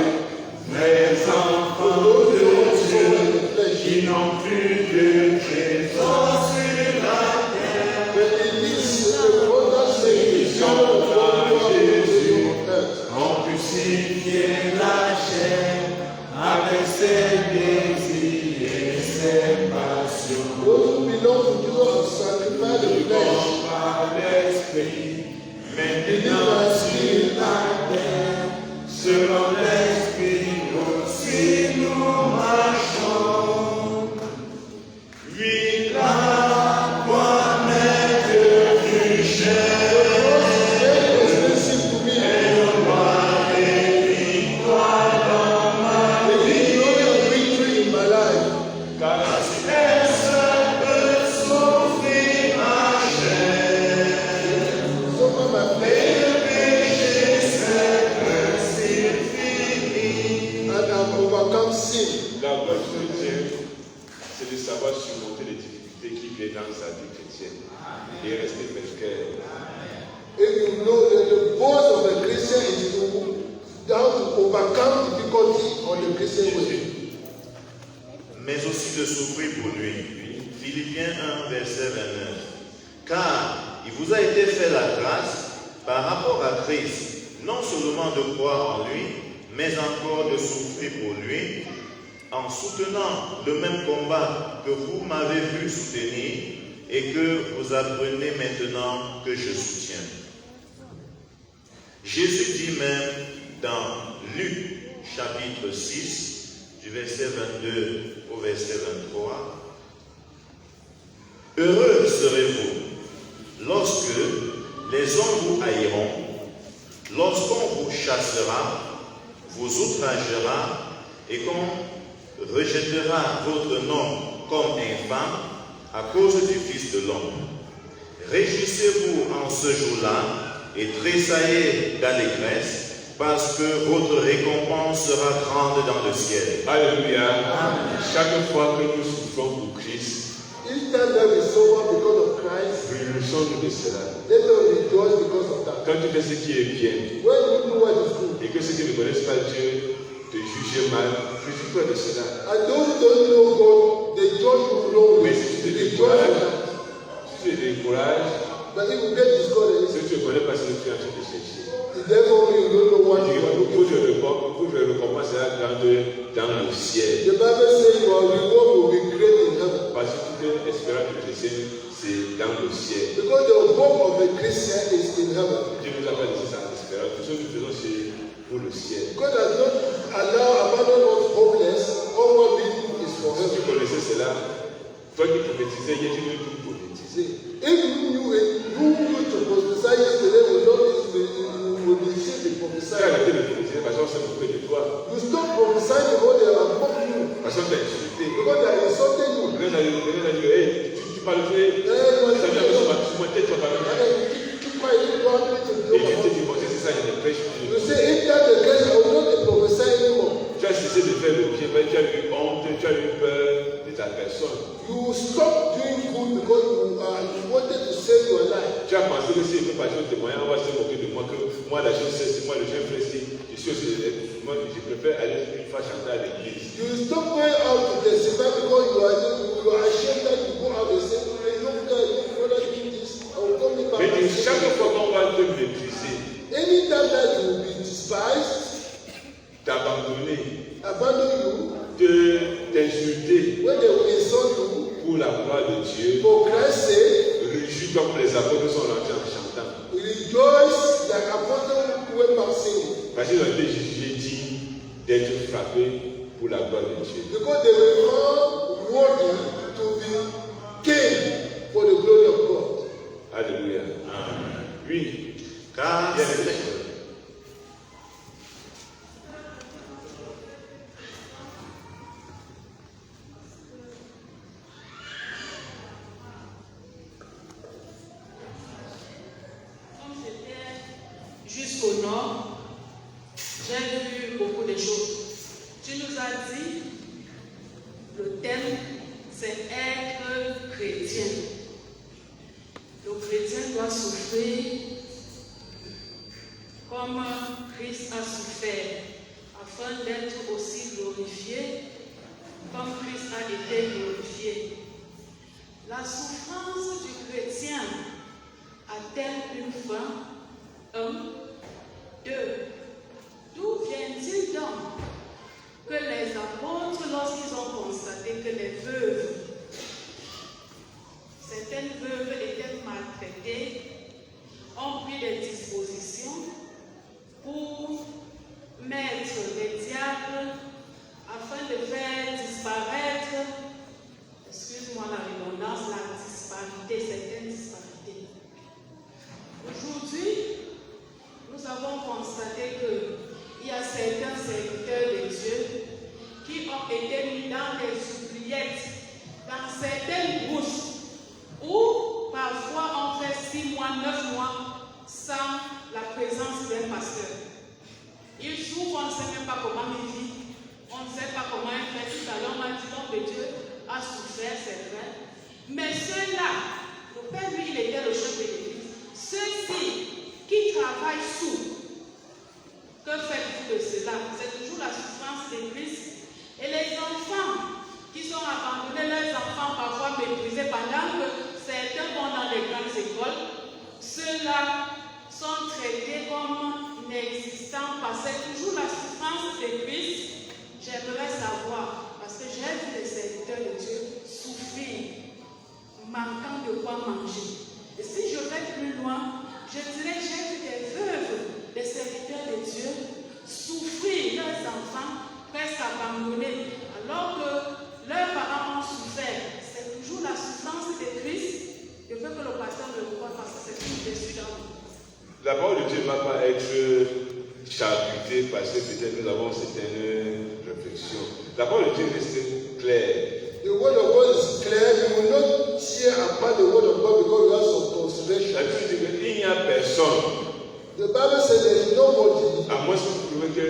vrais for enfants those who de want to suffer Dieu in the flesh. qui n'ont plus de trésor sur la terre. But it is the brother saying, the Son of God who are Jésus. on earth. On purifié la chair avec ses désirs et ses passions. Those who belong to Jesus will sanctify the flesh. Par l'esprit, maintenant sur la terre, selon l'esprit aussi nous marchons. Oui, la croix m'est devenue chère. Expensive to me. The glory of victory in my life. Car la finesse peut souffrir ma chair. Suffer my flesh. And I've overcome sin. La gloire de Dieu, c'est de savoir surmonter les difficultés qui viennent dans sa vie chrétienne et rester vainqueur. If you know that the boss of a Christian is how to overcome difficulty on the Christian way. mais aussi de souffrir pour lui. Philippiens 1, verset 29. Car il vous a été fait la grâce par rapport à Christ, non seulement de croire en lui, mais encore de souffrir pour lui, en soutenant le même combat que vous m'avez vu soutenir et que vous apprenez maintenant que je soutiens. Jésus dit même dans Luc chapitre 6, du verset 22 au verset 23, « Heureux serez-vous lorsque les hommes vous haïront, lorsqu'on vous chassera, vous outragera et qu'on rejettera votre nom comme infâme à cause du Fils de l'homme. Réjouissez-vous en ce jour-là et tressaillez d'allégresse, parce que votre récompense sera grande dans le ciel. » Alléluia. Chaque fois que nous souffrons pour Christ, Each time that we suffer because of Christ, réjouissons-nous de cela. let us rejoice because of that. Quand tu fais ce qui est bien, When you do what is good, et que ceux qui ne connaissent pas Dieu te jugent mal, réjouis-toi de cela. and those who don't know God, they judge you wrongly. Mais si tu te Rejoice for décourages, that. si tu te décourages, But if you get discouraged, si tu ne connais pas ce que tu es en train de chercher, therefore you don't know what il you are faut looking que je récompense cela dans le ciel. for. The Bible says your reward will be great in heaven. Parce que toute espérance du chrétien, c'est dans le ciel. Because the hope of a Christian is in heaven. Dieu nous a pas laissé sans espérance. Tout ce que nous faisons, c'est pour le ciel. God has not abandoned us hopeless. All what we do is for Si tu heaven. connaissais cela, toi qui prophétisais, hier tu ne peux plus prophétiser. If you knew to prophesy yesterday, will not will be safe to Tu as prophesy. arrêté de prophétiser parce qu'on s'est moqué de toi. You stop prophesying because they are mocking you. Parce qu'on t'a insulté. Because they are insulting you. Quelqu'un a dit, hey, tu parles vrai. Ça vient de moi, tête, tu vas And parler. then you keep quiet, you don't want me to Et joke tu about t'es it. dit, bon, c'est ça, il ne prêche You plus. say, if that's the case, I will not prophesy anymore. Tu as cessé de faire le bien, mais tu as eu honte, tu as eu peur de ta personne. You stop doing good because you wanted to save your life. Tu as pensé que si je peux passer au témoignage, on va se moquer de moi, que moi, la chose c'est moi, le jeune frère, je suis aussi élève. Moi, je préfère aller une fois chanter à l'église. You stop going out to testify because you are ashamed that you go out and say, hey, look, you brother doing this. I will come back. Mais chaque fois qu'on va te mépriser, Anytime that you will be despised, t'abandonner, abandon t'insulter you, when they will insult you, pour la gloire de Dieu, for Christ's sake, réjouis comme les apôtres sont rentrés en chantant. rejoice like apostles who went back singing. Parce qu'ils ont été jugés dignes d'être frappés pour la gloire de Dieu. Because they were found worthy to be king for the glory of God. Alléluia. Oui. Car Bien c'est sûr. Comme j'étais jusqu'au nord, j'ai vu beaucoup de choses. Tu nous as dit, le thème, c'est être chrétien. Le chrétien doit souffrir comme Christ a souffert, afin d'être aussi glorifié comme Christ a été glorifié. La souffrance du chrétien a-t-elle une fin? 1. 2. D'où vient-il donc que les apôtres, lorsqu'ils ont constaté que les veuves, certaines veuves étaient maltraitées, ont pris des dispositions pour mettre les diables afin de faire disparaître, excuse-moi la redondance, la disparité, certaines disparités. Aujourd'hui, nous avons constaté qu'il y a certains serviteurs de Dieu qui ont été mis dans des oubliettes, dans certaines bouches, où parfois on fait 6 mois, 9 mois sans la présence d'un pasteur. Ils souffrent, on ne sait même pas comment ils vivent, on ne sait pas comment ils font. Tout à l'heure, on m'a dit que Dieu a souffert, c'est vrai. Mais ceux-là, le Père, lui, il était le chef de l'église. Ceux-ci qui travaillent sous, que faites-vous de cela? C'est toujours la souffrance de Christ. Et les enfants qui sont abandonnés, leurs enfants parfois méprisés pendant que certains vont dans les grandes écoles, ceux-là sont traités comme inexistants parce que c'est toujours la souffrance de Christ. J'aimerais savoir, parce que j'ai vu les serviteurs de Dieu souffrir, manquant de quoi manger. Et si je vais plus loin, je dirais j'ai vu des veuves, des serviteurs de Dieu, souffrir, leurs enfants presque abandonnés, alors que leurs parents ont souffert. C'est toujours la souffrance de Christ. Je veux que le pasteur me voie parce que c'est une blessure dans nous. La parole de Dieu ne va pas être charcutée parce que peut-être nous avons certaines réflexions. La parole de Dieu reste claire. The word of God is clear. You will not share apart the word of God because you have some consideration. La Bible dit qu'il n'y a personne, The Bible says there is nobody, à moins que vous trouvez que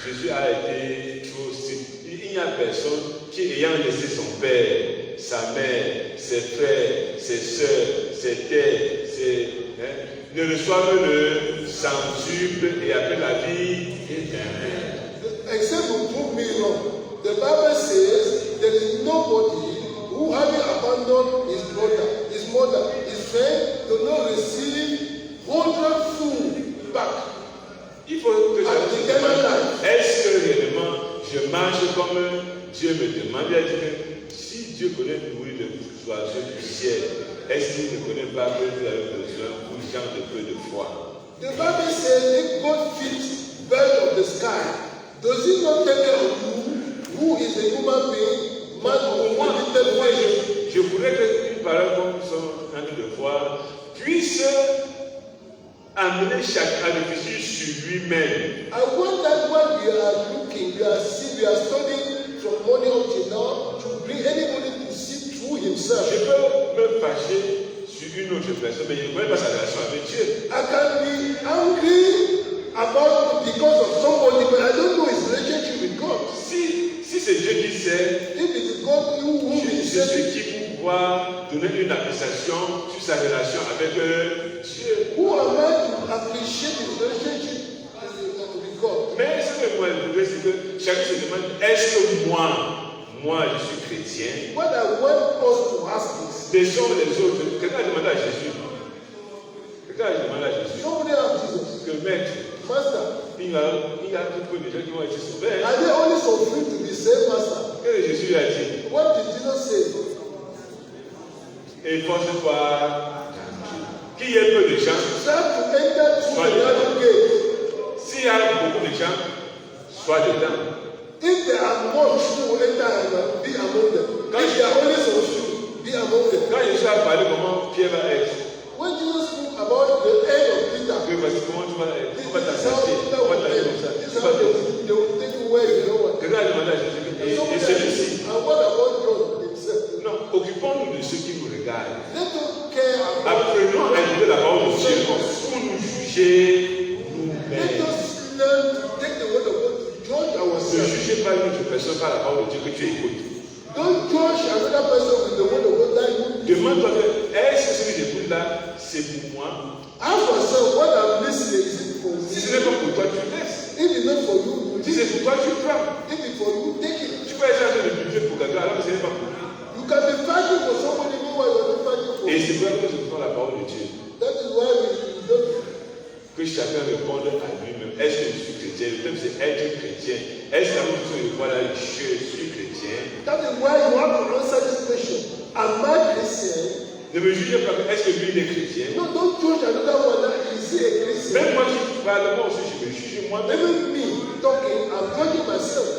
Jésus a été trop strict, il n'y a personne qui, ayant laissé son père, sa mère, ses frères, ses soeurs, ses terres, ne reçoivent le centuple et après la vie éternelle. Except you prove me wrong. The Bible says there is nobody who having abandoned his brother, his mother, his friend, do not receive 100 back. Il faut que je demande, est-ce que réellement je marche comme Dieu me demande? Il a dit que si Dieu connaît le bruit de l'oiseau du ciel, est-ce qu'il ne connaît pas que vous avez besoin, vous gens de peu de foi? The Bible says if God feeds birds of the sky, does he not take care of you, who is a human being, man or woman? Je voudrais qu'une parole comme nous sommes en train de voir puisse amener chacun à réfléchir sur lui-même. I want that when we are looking, we are studying from morning up till now, to bring anybody to see through himself. Je peux me fâcher sur une autre personne, mais je ne connais pas sa relation avec Dieu. I can be angry about because of somebody, but I don't know his relationship with God. Si c'est Dieu qui sait, If it is God who je is suis saving, qui pour pouvoir donner une appréciation sur sa relation avec Dieu. who am I to appreciate his relationship with God? Mais ce que moi je voudrais, c'est que chacun se demande, est-ce que moi je suis chrétien? What I want us to ask is, Laissons les autres. Quelqu'un a demandé à Jésus. somebody asked Jesus, Que maître, Master, il y a tout peu de gens qui vont être sauvés. are they only suffering to be saved, Master? Qu'est-ce que Jésus lui a dit? What did Jesus say? Efforce-toi. Qu'il y ait peu de gens. Try to enter through the narrow gate. S'il y a beaucoup de gens, sois dedans. If there are much who will enter and be among them. If there are only some few, be among them. Quand Jésus a parlé comment Pierre va être, When Jesus spoke about the end of Peter, que voici comment tu vas être, this on va is how t'accepter, Peter on va will t'aller end. comme ça. This Tu is vas how te- they will take you where you know what. Quelqu'un a demandé à Jésus, et celui-ci, And what about God himself? non, occupons-nous de ceux qui nous regardent. Let us care about. Apprenons à écouter la parole de Dieu pour nous juger Let nous-mêmes. us learn to take the word of God to judge Ne ourselves. jugez pas une autre personne par la parole de Dieu que tu écoutes. Don't judge another person with the word of God that you listen. Demande-toi, est-ce que ce que j'écoute là, c'est pour moi? Ask yourself, what I'm listening, is it for Si ce me? n'est pas pour toi, tu laisses. If it's not for you, you Si leave. c'est pour toi, tu prends. If it's for you, take it. Tu peux être en train de lutter pour quelqu'un alors que ce n'est pas pour lui. You can be fighting for somebody who you are not fighting for. Et c'est pour ça que je prends la parole de Dieu. That is why we don't. Que chacun réponde à lui-même. Est-ce que je suis chrétien? Le thème c'est être chrétien. Est-ce qu'à vous tous voilà, je suis chrétien? That is why you have to answer this question. Am I Christian? Ne me jugez pas, est-ce que lui il est chrétien? No, don't judge another one that is he a Christian. Même moi qui parle, moi aussi je me juge moi-même. Even me talking, I'm judging myself.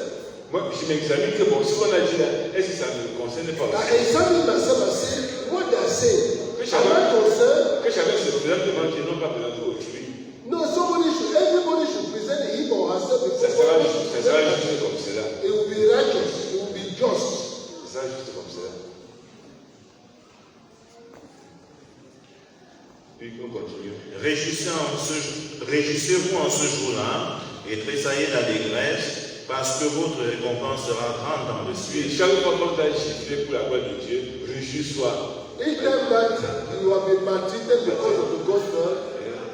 Moi je m'examine que bon, ce qu'on a dit là, est-ce que ça ne me concerne pas I aussi? examine myself and say, what they are saying. Que Am I concerned? chacun se présente devant Dieu, non pas devant autrui. No, everybody should present him or herself Ça before sera God. juste comme cela. It will be righteous, it will be just. Ça sera juste comme cela. Puis on continue. Réjouissez-vous en ce jour-là et tressaillez d'allégresse, parce que votre récompense sera grande dans le Puis ciel. chaque fois qu'on t'a giflé pour la gloire de Dieu, réjouis-toi. Each time that you have been maltreated because of the gospel,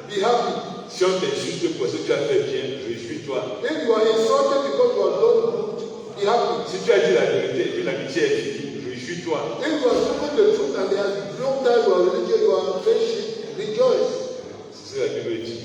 be happy. Si on t'insulte pour ce que tu as fait bien, réjouis-toi. If you are insulted because you have done good, be happy. Si tu as dit la vérité et que l'amitié est finie, réjouis-toi. If you have spoken the truth and they have long time your religion, your friendship, rejoice. C'est ce que la Bible dit.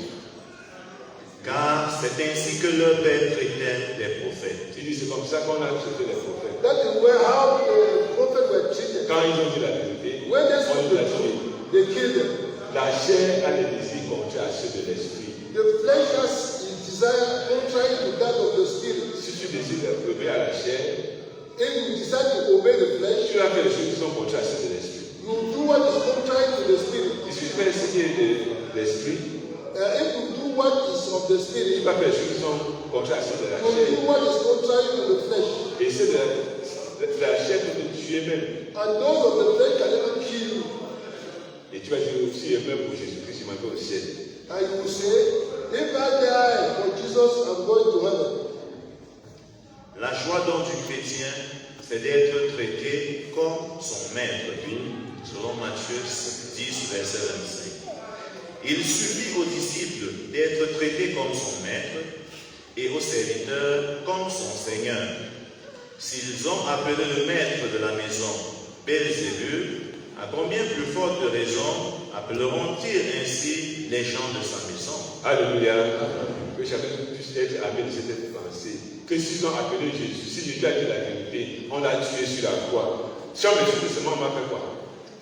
Car c'est ainsi que leur père traitait des prophètes. Il dit c'est comme ça qu'on a traité les prophètes. That is where how the prophets were treated. Quand ils ont dit la vérité, When they on spoke les the a tués. truth, they killed them. La chair a des désirs contraires à ceux de l'esprit. The flesh has its desire contrary to that of the spirit. Si tu décides d'obéir à la chair, If you decide to obey the flesh, tu vas faire des choses qui sont contraires à ceux de l'esprit. you do what is contrary to the spirit. Si tu fais ce qui est de l'esprit, If you do what is of the tu spirit, vas faire des choses qui sont contraires à ceux de la you chair. do what is contrary to the flesh. Et ceux de la chair peut te tuer même. And those of the flesh can even kill you. Et tu vas dire aussi, je meurs pour Jésus-Christ, je m'en vais au ciel. And you will say, if I die for Jesus, I'm going to heaven. La joie donc du chrétien, c'est d'être traité comme son maître, selon Matthieu 10, verset 25. Il suffit aux disciples d'être traités comme son maître et aux serviteurs comme son Seigneur. S'ils ont appelé le maître de la maison Belzébul, à combien plus forte raison appelleront-ils ainsi les gens de sa maison? Alléluia. Que chacun puisse être amené de cette pensée. Que s'ils ont appelé Jésus, si Jésus a dit la vérité, on l'a tué sur la croix. Si on me suit seulement, on va faire quoi?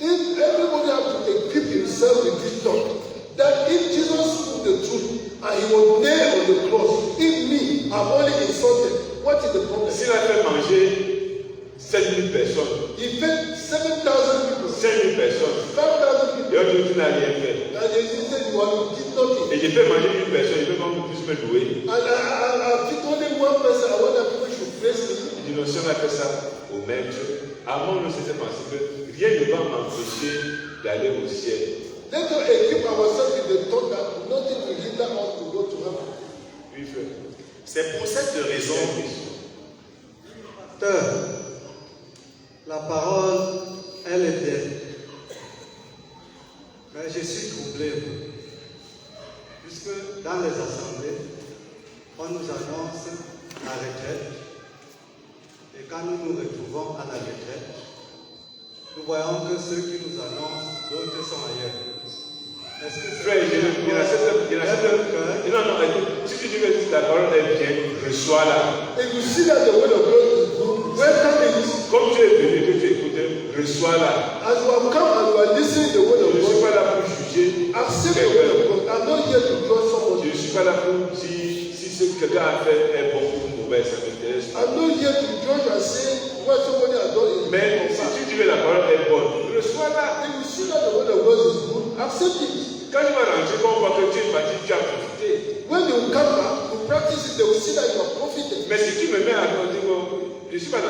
If everybody has to equip himself with this thought, that if Jesus spoke the truth and he was there on the cross, if me, I'm only insulted, what is the problem? S'il a fait manger 7 000 personnes, He fed 7,000 people, 5 000 personnes, 5,000 people, et on dit qu'il n'a rien fait. and Jesus said, you did nothing. Et j'ai fait manger une personne, il veut qu'on puisse me louer. And I picked only one person, I want that people should praise me. Il dit non, si on a fait ça au maître, avant nous, c'était pensé que rien ne va m'empêcher d'aller au ciel. Let us equip ourselves with the thought that nothing will hinder us to go to heaven. Oui, frère. C'est pour cette raison la parole, elle est bien. Mais je suis troublé. Puisque dans les assemblées, on nous annonce la retraite. Et quand nous nous retrouvons à la retraite, nous voyons que ceux qui nous annoncent, d'autres sont ailleurs. Est-ce que Frère, il y en a certains. Non, si tu dis que la parole est bien, reçois-la. If you see that the word of God is good, welcome it. Comme tu es venu, que tu écoutes, reçois-la. As you have come and you are listening to the word of Je ne suis God, pas là pour juger. accept the word of God. I'm not here to judge Je somebody. ne suis pas là pour dire si ce que quelqu'un a fait est bon ou mauvais, ça m'intéresse. I'm not here to judge and say what somebody has done is Mais good or si bad. tu dis que la parole est bonne, reçois-la. If you see that the word of God is good, accept it. Quand tu vas rentrer, on voit que tu es parti, tu as profité. When you come back, you practice it, they will see that you are profited. Mais si tu me mets à dire que je ne suis pas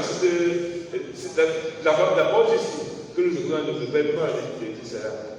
dans la parole ici, que nous écoutons ne peut pas aller de dire ça.